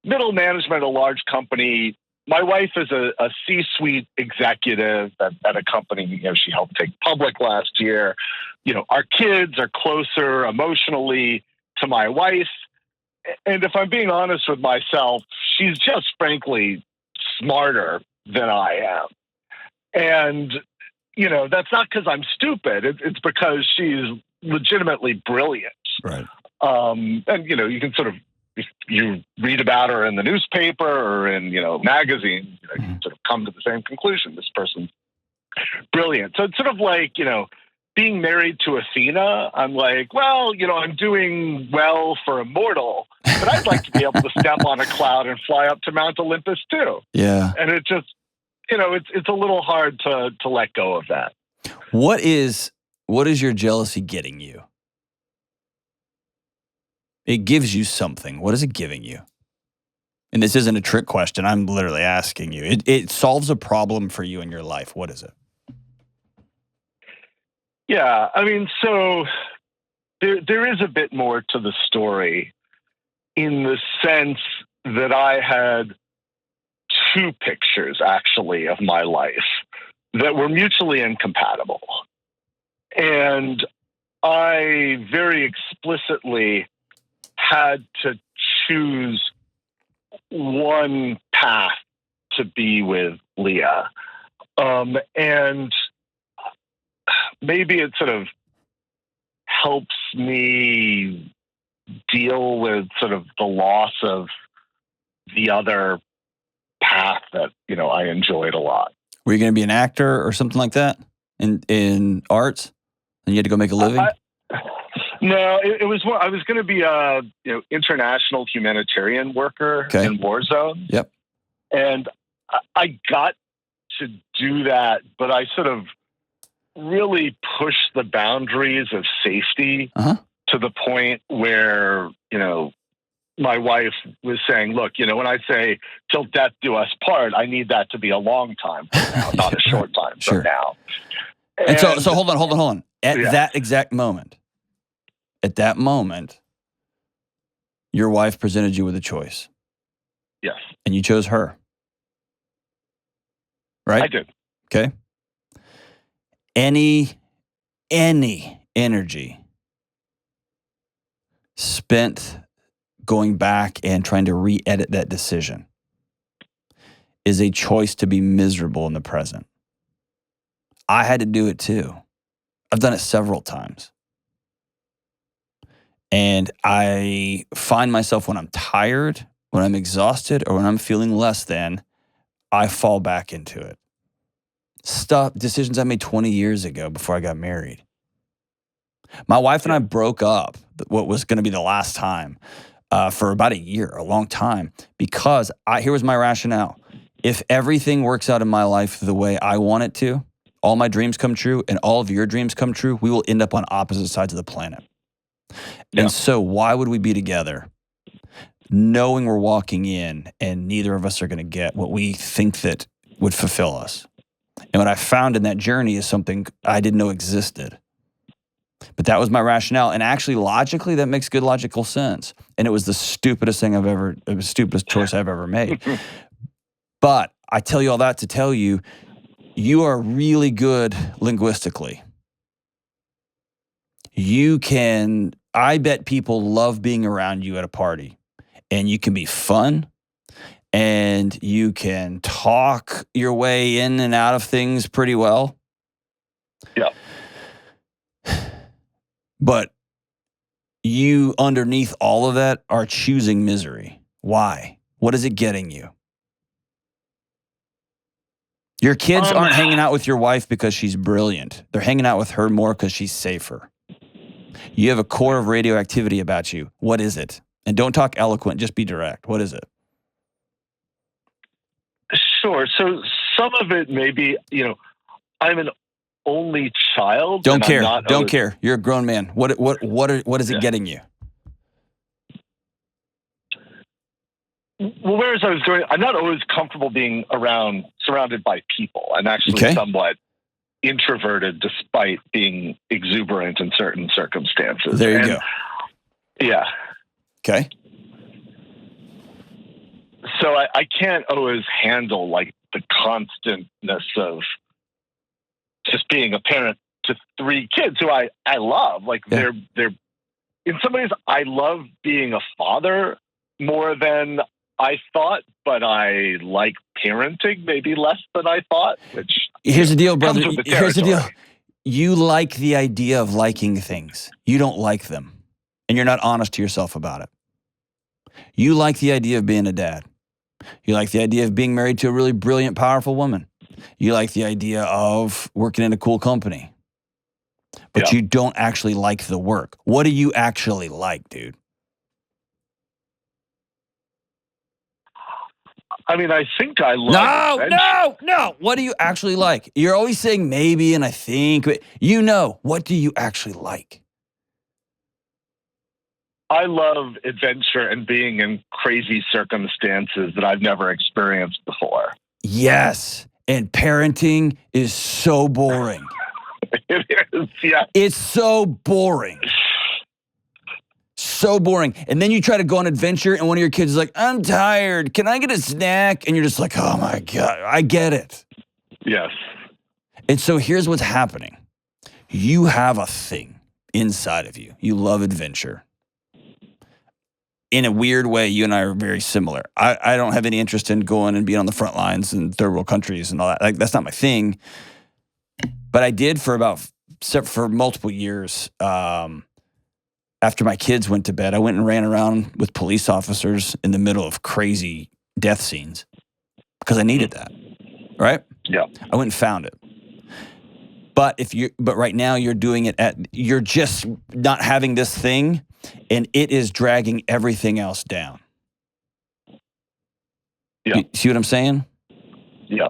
Speaker 5: middle management at a large company. My wife is a C-suite executive at a company, she helped take public last year. Our kids are closer emotionally to my wife. And if I'm being honest with myself, she's just frankly smarter than I am. And, that's not because I'm stupid. It's because she's legitimately brilliant.
Speaker 2: Right.
Speaker 5: And, you can sort of, if you read about her in the newspaper or in, magazines, you can sort of come to the same conclusion. This person's brilliant. So it's sort of like, being married to Athena. I'm like, well, I'm doing well for a mortal, but I'd like to be able to step on a cloud and fly up to Mount Olympus too.
Speaker 2: Yeah.
Speaker 5: And it just, it's a little hard to let go of that.
Speaker 2: What is your jealousy getting you? It gives you something. What is it giving you? And this isn't a trick question. I'm literally asking you. It solves a problem for you in your life. What is it?
Speaker 5: Yeah, so there is a bit more to the story in the sense that I had two pictures, actually, of my life that were mutually incompatible. And I very explicitly had to choose one path to be with Leah. And maybe it sort of helps me deal with sort of the loss of the other path that, I enjoyed a lot.
Speaker 2: Were you going to be an actor or something like that in arts? And you had to go make a living?
Speaker 5: No, it was more, I was going to be a international humanitarian worker in war zones.
Speaker 2: Yep.
Speaker 5: And I got to do that, but I sort of really pushed the boundaries of safety to the point where, my wife was saying, look, when I say till death do us part, I need that to be a long time from now, not a short time from now.
Speaker 2: And so hold on. At that exact moment, your wife presented you with a choice.
Speaker 5: Yes.
Speaker 2: And you chose her. Right?
Speaker 5: I did.
Speaker 2: Okay. Any energy spent going back and trying to re-edit that decision is a choice to be miserable in the present. I had to do it too. I've done it several times. And I find myself when I'm tired, when I'm exhausted, or when I'm feeling less than, I fall back into it. Decisions I made 20 years ago before I got married. My wife and I broke up, what was going to be the last time, for about a year, a long time, because here was my rationale. If everything works out in my life the way I want it to, all my dreams come true and all of your dreams come true, we will end up on opposite sides of the planet. Yeah. And so why would we be together knowing we're walking in and neither of us are going to get what we think that would fulfill us? And what I found in that journey is something I didn't know existed. But that was my rationale. And actually, logically, that makes good logical sense. And it was the stupidest choice I've ever made. But I tell you all that to tell you, you are really good linguistically. You can I bet people love being around you at a party, and you can be fun, and you can talk your way in and out of things pretty well.
Speaker 5: Yeah.
Speaker 2: But you, underneath all of that, are choosing misery. Why? What is it getting you? Your kids aren't hanging out with your wife because she's brilliant. They're hanging out with her more because she's safer. You have a core of radioactivity about you. What is it? And don't talk eloquent, just be direct. What is it?
Speaker 5: Sure. So some of it may be, I'm an only child.
Speaker 2: Don't care. Don't care. You're a grown man. What is it getting you?
Speaker 5: Well, whereas I was going, I'm not always comfortable being surrounded by people. I'm actually somewhat introverted despite being exuberant in certain circumstances.
Speaker 2: There you go.
Speaker 5: Yeah.
Speaker 2: Okay.
Speaker 5: So I can't always handle like the constantness of just being a parent to 3 kids who I love. Like they're in some ways I love being a father more than I thought, but I like parenting maybe less than I thought, which
Speaker 2: here's the deal, brother.
Speaker 5: Here's
Speaker 2: the deal. You like the idea of liking things. You don't like them. And you're not honest to yourself about it. You like the idea of being a dad. You like the idea of being married to a really brilliant, powerful woman. You like the idea of working in a cool company. But you don't actually like the work. What do you actually like, dude?
Speaker 5: I mean, I think I love adventure.
Speaker 2: No. What do you actually like? You're always saying maybe and I think, but what do you actually like?
Speaker 5: I love adventure and being in crazy circumstances that I've never experienced before.
Speaker 2: Yes. And parenting is so boring.
Speaker 5: It is, yeah.
Speaker 2: It's so boring. So boring. And then you try to go on adventure and one of your kids is like, I'm tired. Can I get a snack? And you're just like, oh my God, I get it.
Speaker 5: Yes.
Speaker 2: And so here's what's happening. You have a thing inside of you. You love adventure. In a weird way, you and I are very similar. I don't have any interest in going and being on the front lines in third world countries and all that. Like, that's not my thing. But I did for multiple years. After my kids went to bed, I went and ran around with police officers in the middle of crazy death scenes because I needed that, right?
Speaker 5: Yeah.
Speaker 2: I went and found it. But right now you're doing it you're just not having this thing, and it is dragging everything else down.
Speaker 5: Yeah.
Speaker 2: You see what I'm saying?
Speaker 5: Yeah.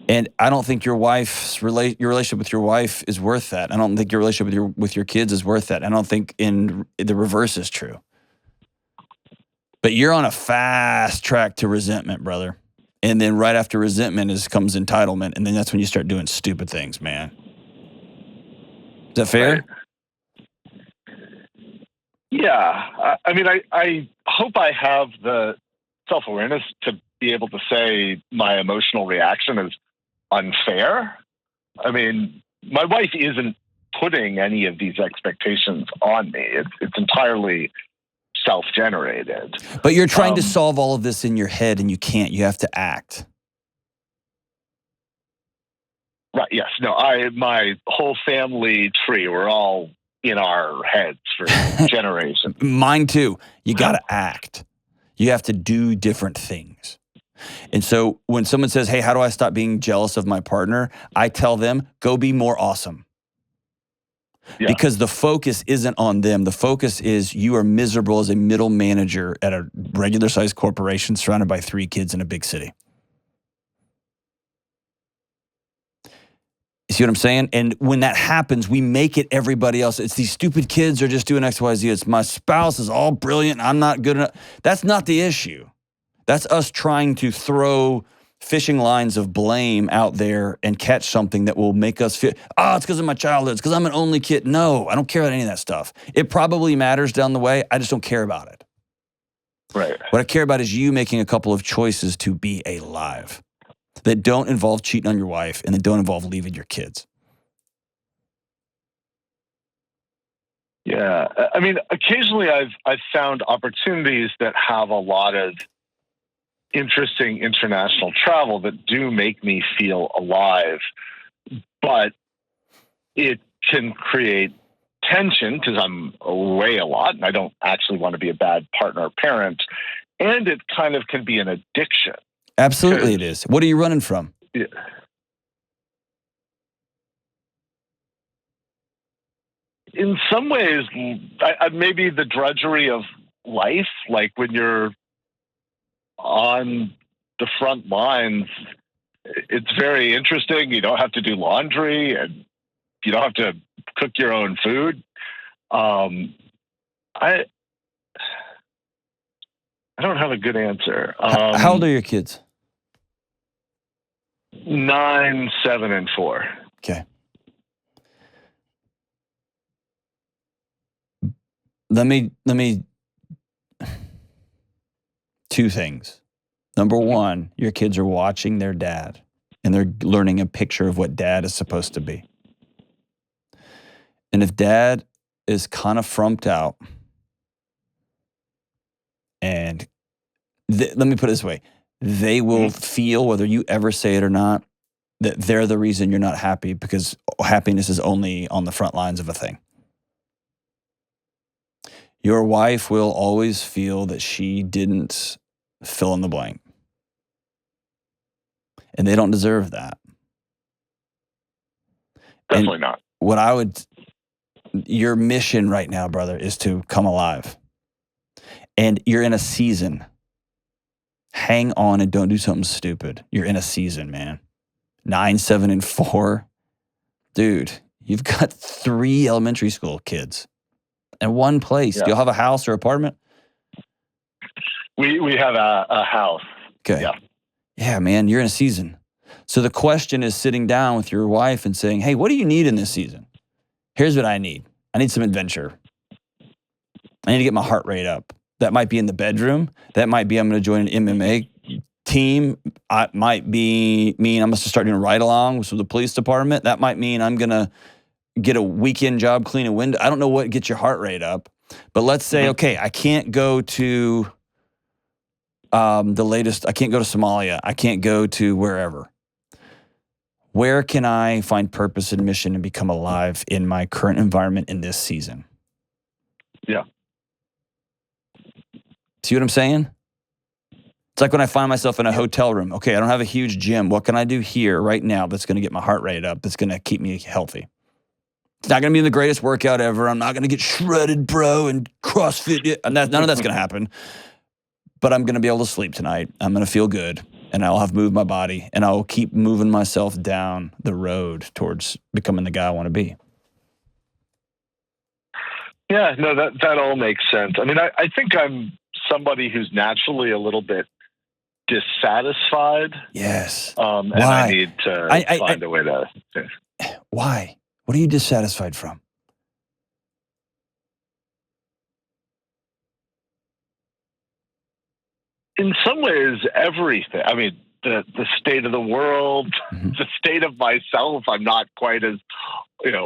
Speaker 2: And I don't think your relationship with your wife is worth that. I don't think your relationship with your kids is worth that. I don't think in the reverse is true. But you're on a fast track to resentment, brother. And then right after resentment comes entitlement, and then that's when you start doing stupid things, man. Is that fair?
Speaker 5: Right. Yeah. I mean, I hope I have the self-awareness to be able to say my emotional reaction is unfair. I mean, my wife isn't putting any of these expectations on me. It's entirely self-generated.
Speaker 2: But you're trying to solve all of this in your head, and you can't. You have to act.
Speaker 5: Right. Yes. No, my whole family tree, we're all in our heads for generations.
Speaker 2: Mine too. You got to act. You have to do different things. And so when someone says, hey, how do I stop being jealous of my partner? I tell them, go be more awesome. Yeah. Because the focus isn't on them. The focus is you are miserable as a middle manager at a regular sized corporation surrounded by 3 kids in a big city. You see what I'm saying? And when that happens, we make it everybody else. It's these stupid kids are just doing X, Y, Z. It's my spouse is all brilliant. I'm not good enough. That's not the issue. That's us trying to throw fishing lines of blame out there and catch something that will make us feel, it's because of my childhood. It's because I'm an only kid. No, I don't care about any of that stuff. It probably matters down the way. I just don't care about it.
Speaker 5: Right.
Speaker 2: What I care about is you making a couple of choices to be alive that don't involve cheating on your wife and that don't involve leaving your kids.
Speaker 5: Yeah. I mean, occasionally I've found opportunities that have a lot of interesting international travel that do make me feel alive, but it can create tension because I'm away a lot and I don't actually want to be a bad partner or parent. And it kind of can be an addiction.
Speaker 2: Absolutely it is. What are you running from?
Speaker 5: Yeah. In some ways, maybe the drudgery of life, like when you're on the front lines, it's very interesting. You don't have to do laundry and you don't have to cook your own food. I don't have a good answer.
Speaker 2: How old are your kids?
Speaker 5: 9, 7, and 4.
Speaker 2: Okay. Let me two things. Number one, your kids are watching their dad and they're learning a picture of what dad is supposed to be. And if dad is kind of frumped out, and let me put it this way, they will feel, whether you ever say it or not, that they're the reason you're not happy, because happiness is only on the front lines of a thing. Your wife will always feel that she didn't fill in the blank. And they don't deserve that.
Speaker 5: Definitely not.
Speaker 2: Your mission right now, brother, is to come alive. And you're in a season. Hang on and don't do something stupid. You're in a season, man. 9, 7, and 4. Dude, you've got 3 elementary school kids and 1 place. Yeah. Do you have a house or apartment?
Speaker 5: We have a house.
Speaker 2: Okay. Yeah, man, you're in a season. So the question is sitting down with your wife and saying, hey, what do you need in this season? Here's what I need. I need some adventure. I need to get my heart rate up. That might be in the bedroom. That might be I'm going to join an MMA team. It might mean I'm going to start doing ride-alongs with the police department. That might mean I'm going to get a weekend job cleaning window. I don't know what gets your heart rate up. But let's say, okay, I can't go to I can't go to Somalia. I can't go to wherever. Where can I find purpose and mission and become alive in my current environment in this season?
Speaker 5: Yeah.
Speaker 2: See what I'm saying? It's like when I find myself in a hotel room. Okay, I don't have a huge gym. What can I do here right now that's going to get my heart rate up, that's going to keep me healthy? It's not going to be the greatest workout ever. I'm not going to get shredded, bro, and CrossFit. None of that's going to happen. But I'm going to be able to sleep tonight. I'm going to feel good, and I'll have moved my body, and I'll keep moving myself down the road towards becoming the guy I want to be.
Speaker 5: Yeah, no, that all makes sense. I mean, I think I'm somebody who's naturally a little bit dissatisfied.
Speaker 2: Yes.
Speaker 5: And I need to find a way to.
Speaker 2: Why? What are you dissatisfied from?
Speaker 5: In some ways, everything. I mean, the state of the world, the state of myself. I'm not quite as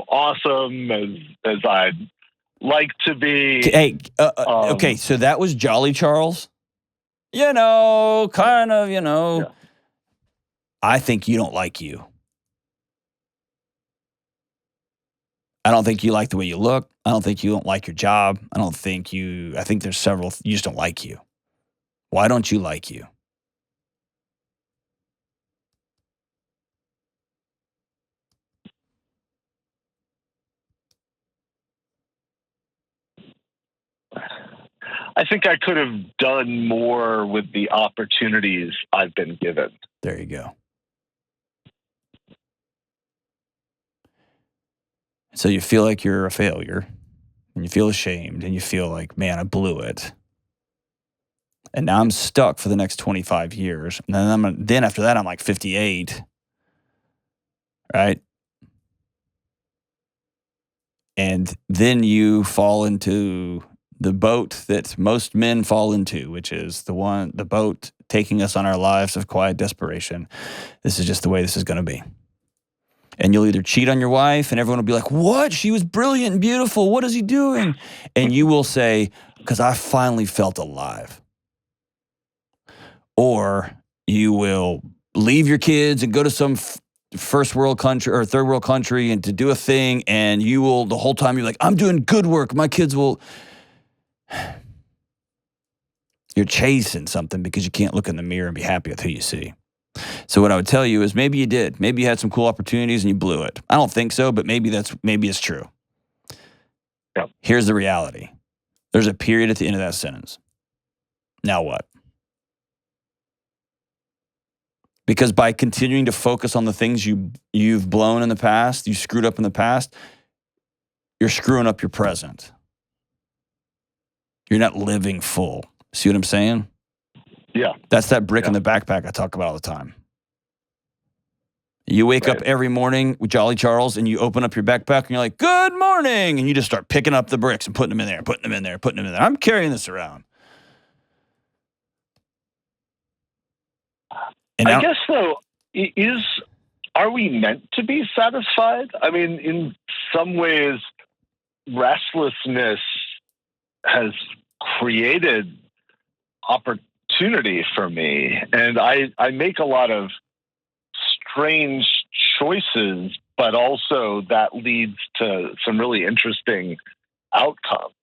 Speaker 5: awesome as I'd like to be.
Speaker 2: Hey, okay, so that was Jolly Charles. Yeah. I think you don't like you. I don't think you like the way you look. I don't think you don't like your job. I think there's several, you just don't like you. Why don't you like you?
Speaker 5: I think I could have done more with the opportunities I've been given.
Speaker 2: There you go. So you feel like you're a failure, and you feel ashamed, and you feel like, man, I blew it. And now I'm stuck for the next 25 years. And then after that, I'm like 58. Right? And then you fall into the boat that most men fall into, which is the boat taking us on our lives of quiet desperation. This is just the way this is going to be. And you'll either cheat on your wife and everyone will be like, what? She was brilliant and beautiful. What is he doing? And you will say, because I finally felt alive. Or you will leave your kids and go to some first world country or third world country and to do a thing. And you will, the whole time you're like, I'm doing good work. My kids will. You're chasing something because you can't look in the mirror and be happy with who you see. So what I would tell you is maybe you did. Maybe you had some cool opportunities and you blew it. I don't think so, but maybe it's true.
Speaker 5: Yep.
Speaker 2: Here's the reality. There's a period at the end of that sentence. Now what? Because by continuing to focus on the things you've blown in the past, you screwed up in the past, you're screwing up your present. You're not living full. See what I'm saying?
Speaker 5: Yeah.
Speaker 2: That's that brick in the backpack I talk about all the time. You wake up every morning with Jolly Charles and you open up your backpack and you're like, good morning. And you just start picking up the bricks and putting them in there, putting them in there, putting them in there. I'm carrying this around. And
Speaker 5: I guess, though, are we meant to be satisfied? I mean, in some ways, restlessness has created opportunity for me. And I make a lot of strange choices, but also that leads to some really interesting outcomes.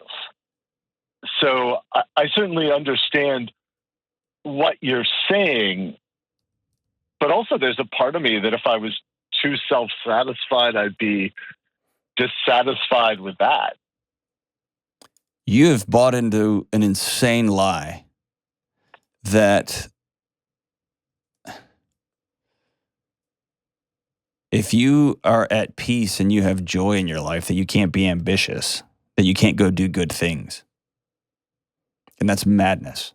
Speaker 5: So I certainly understand what you're saying, but also there's a part of me that if I was too self-satisfied, I'd be dissatisfied with that.
Speaker 2: You have bought into an insane lie that if you are at peace and you have joy in your life, that you can't be ambitious, that you can't go do good things. And that's madness.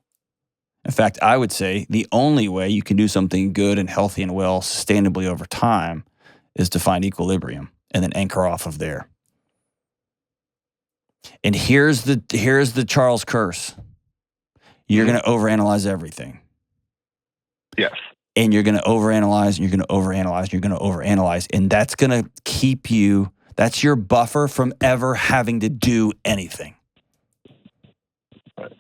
Speaker 2: In fact, I would say the only way you can do something good and healthy and well sustainably over time is to find equilibrium and then anchor off of there. And here's the Charles curse. You're going to overanalyze everything.
Speaker 5: Yes.
Speaker 2: And you're going to overanalyze, and you're going to overanalyze, and you're going to overanalyze. And that's going to keep you, that's your buffer from ever having to do anything.
Speaker 5: Right.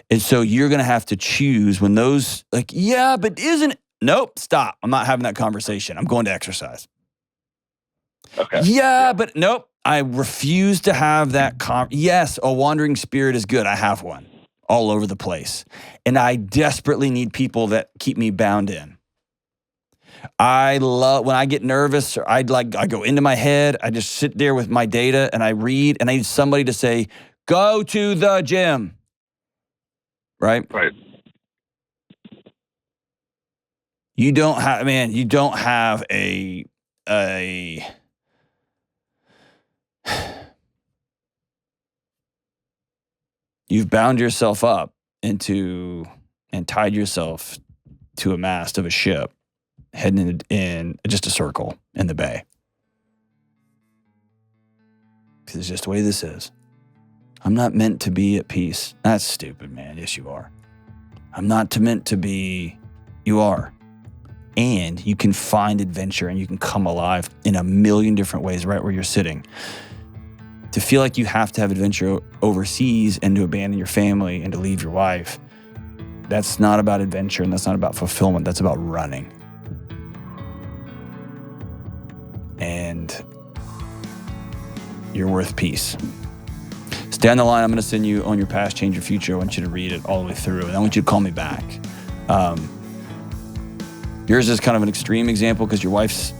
Speaker 2: And so you're going to have to choose when those, like, yeah, but isn't it? Nope, stop. I'm not having that conversation. I'm going to exercise.
Speaker 5: Okay.
Speaker 2: Yeah, but nope. I refuse to have that. Yes, a wandering spirit is good. I have one all over the place. And I desperately need people that keep me bound in. I love when I get nervous or I go into my head. I just sit there with my data and I read and I need somebody to say, go to the gym. Right?
Speaker 5: Right.
Speaker 2: You don't have a you've bound yourself up into and tied yourself to a mast of a ship heading in just a circle in the bay. Because it's just the way this is. I'm not meant to be at peace. That's stupid, man. Yes, you are. I'm not meant to be. You are. And you can find adventure and you can come alive in a million different ways right where you're sitting. To feel like you have to have adventure overseas and to abandon your family and to leave your wife, that's not about adventure and that's not about fulfillment. That's about running. And you're worth peace. Stay on the line. I'm going to send you On Your Past, Change Your Future. I want you to read it all the way through, and I want you to call me back. Yours is kind of an extreme example because your wife's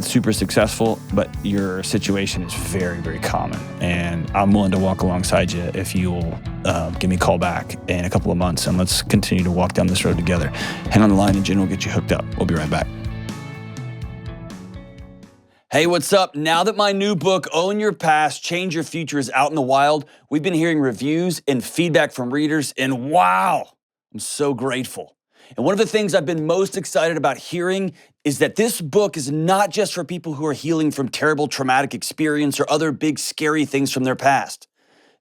Speaker 2: super successful, but your situation is very, very common. And I'm willing to walk alongside you if you'll give me a call back in a couple of months, and let's continue to walk down this road together. Hang on the line, and Jen will get you hooked up. We'll be right back. Hey, what's up? Now that my new book, Own Your Past, Change Your Future, is out in the wild, we've been hearing reviews and feedback from readers, and wow, I'm so grateful. And one of the things I've been most excited about hearing is that this book is not just for people who are healing from terrible traumatic experience or other big scary things from their past.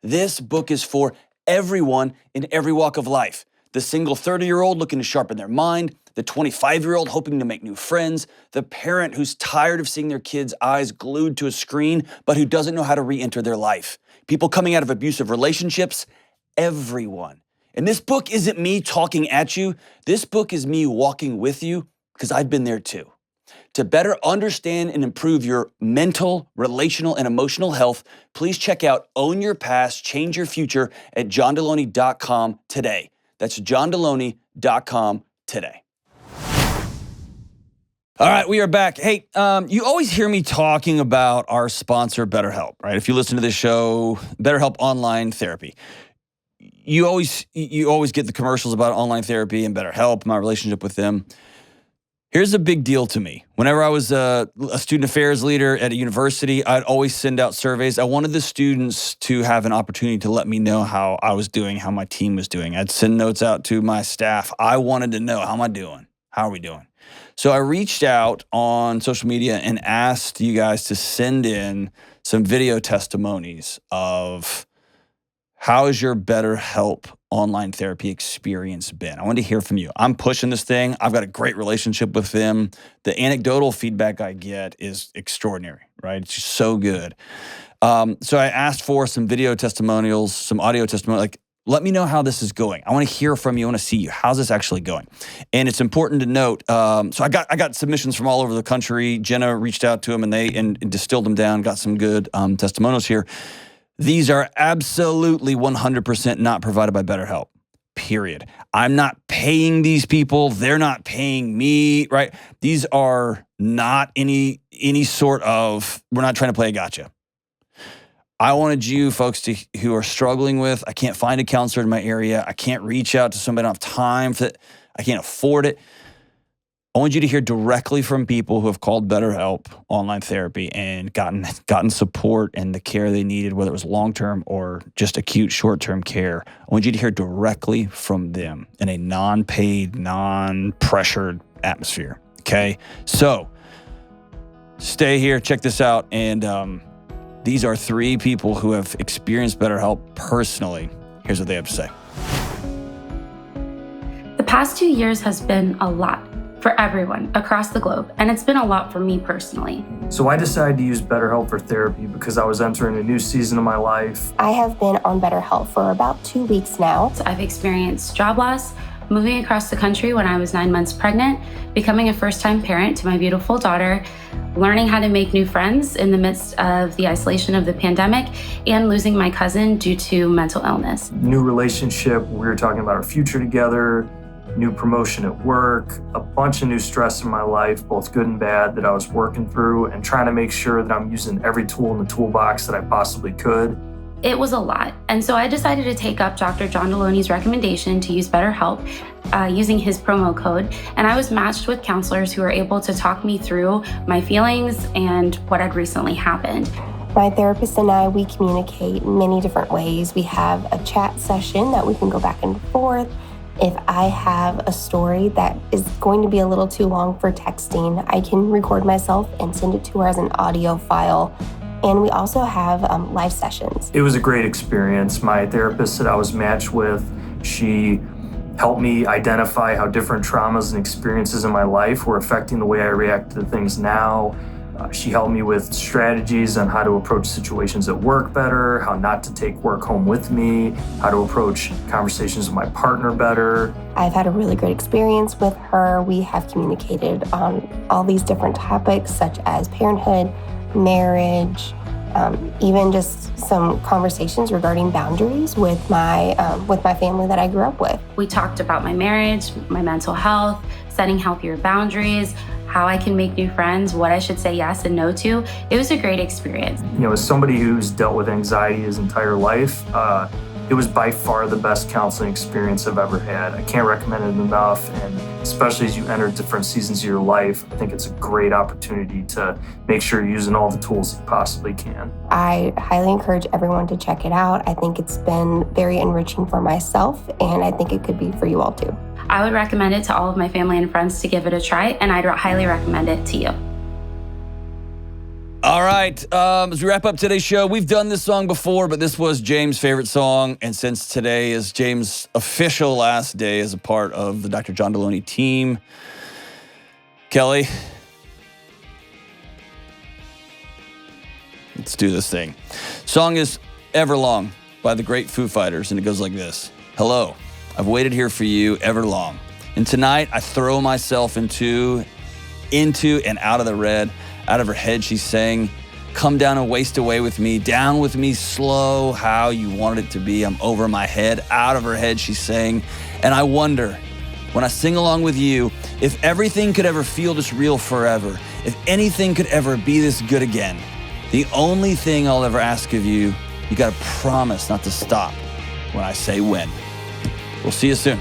Speaker 2: This book is for everyone in every walk of life. The single 30-year-old looking to sharpen their mind, the 25-year-old hoping to make new friends, the parent who's tired of seeing their kids' eyes glued to a screen, but who doesn't know how to re-enter their life, people coming out of abusive relationships, everyone. And this book isn't me talking at you. This book is me walking with you because I've been there too. To better understand and improve your mental, relational, and emotional health, please check out Own Your Past, Change Your Future at johndelony.com today. That's johndelony.com today. All right, we are back. Hey, you always hear me talking about our sponsor, BetterHelp, right? If you listen to this show, BetterHelp Online Therapy. You always get the commercials about online therapy and BetterHelp, my relationship with them. Here's a big deal to me. Whenever I was a student affairs leader at a university, I'd always send out surveys. I wanted the students to have an opportunity to let me know how I was doing, how my team was doing. I'd send notes out to my staff. I wanted to know, how am I doing? How are we doing? So I reached out on social media and asked you guys to send in some video testimonies of how has your BetterHelp online therapy experience been? I wanted to hear from you. I'm pushing this thing. I've got a great relationship with them. The anecdotal feedback I get is extraordinary, right? It's just so good. So I asked for some video testimonials, some audio testimonials, like, let me know how this is going. I want to hear from you. I want to see you. How's this actually going? And it's important to note, so I got submissions from all over the country. Jenna reached out to them and distilled them down, got some good testimonials here. These are absolutely 100% not provided by BetterHelp, period. I'm not paying these people. They're not paying me, right? These are not any sort of, we're not trying to play a gotcha. I wanted you folks who are struggling with, I can't find a counselor in my area. I can't reach out to somebody. I don't have time for it. I can't afford it. I want you to hear directly from people who have called BetterHelp online therapy and gotten support and the care they needed, whether it was long-term or just acute short-term care. I want you to hear directly from them in a non-paid, non-pressured atmosphere, okay? So stay here, check this out. And these are 3 people who have experienced BetterHelp personally. Here's what they have to say.
Speaker 6: The past 2 years has been a lot for everyone across the globe, and it's been a lot for me personally.
Speaker 7: So I decided to use BetterHelp for therapy because I was entering a new season of my life.
Speaker 8: I have been on BetterHelp for about 2 weeks now.
Speaker 6: So I've experienced job loss, moving across the country when I was 9 months pregnant, becoming a first-time parent to my beautiful daughter, learning how to make new friends in the midst of the isolation of the pandemic, and losing my cousin due to mental illness.
Speaker 7: New relationship, we were talking about our future together, new promotion at work, a bunch of new stress in my life, both good and bad, that I was working through and trying to make sure that I'm using every tool in the toolbox that I possibly could.
Speaker 6: It was a lot. And so I decided to take up Dr. John Delony's recommendation to use BetterHelp using his promo code. And I was matched with counselors who were able to talk me through my feelings and what had recently happened.
Speaker 8: My therapist and I, we communicate in many different ways. We have a chat session that we can go back and forth. If I have a story that is going to be a little too long for texting, I can record myself and send it to her as an audio file. And we also have live sessions.
Speaker 7: It was a great experience. My therapist that I was matched with, she helped me identify how different traumas and experiences in my life were affecting the way I react to things now. She helped me with strategies on how to approach situations at work better, how not to take work home with me, how to approach conversations with my partner better.
Speaker 8: I've had a really great experience with her. We have communicated on all these different topics, such as parenthood, marriage, even just some conversations regarding boundaries with my family that I grew up with.
Speaker 6: We talked about my marriage, my mental health, setting healthier boundaries, how I can make new friends, what I should say yes and no to. It was a great experience.
Speaker 7: You know, as somebody who's dealt with anxiety his entire life, it was by far the best counseling experience I've ever had. I can't recommend it enough, and especially as you enter different seasons of your life, I think it's a great opportunity to make sure you're using all the tools you possibly can.
Speaker 8: I highly encourage everyone to check it out. I think it's been very enriching for myself, and I think it could be for you all too.
Speaker 6: I would recommend it to all of my family and friends to give it a try, and I'd highly recommend it to you.
Speaker 2: All right, as we wrap up today's show, we've done this song before, but this was James' favorite song. And since today is James' official last day as a part of the Dr. John Delony team, Kelly, let's do this thing. Song is Everlong by the great Foo Fighters, and it goes like this. Hello, I've waited here for you everlong. And tonight I throw myself into and out of the red. Out of her head, she sang, come down and waste away with me, down with me slow, how you wanted it to be. I'm over my head. Out of her head, she sang, and I wonder, when I sing along with you, if everything could ever feel this real forever, if anything could ever be this good again. The only thing I'll ever ask of you, you gotta promise not to stop when I say when. We'll see you soon.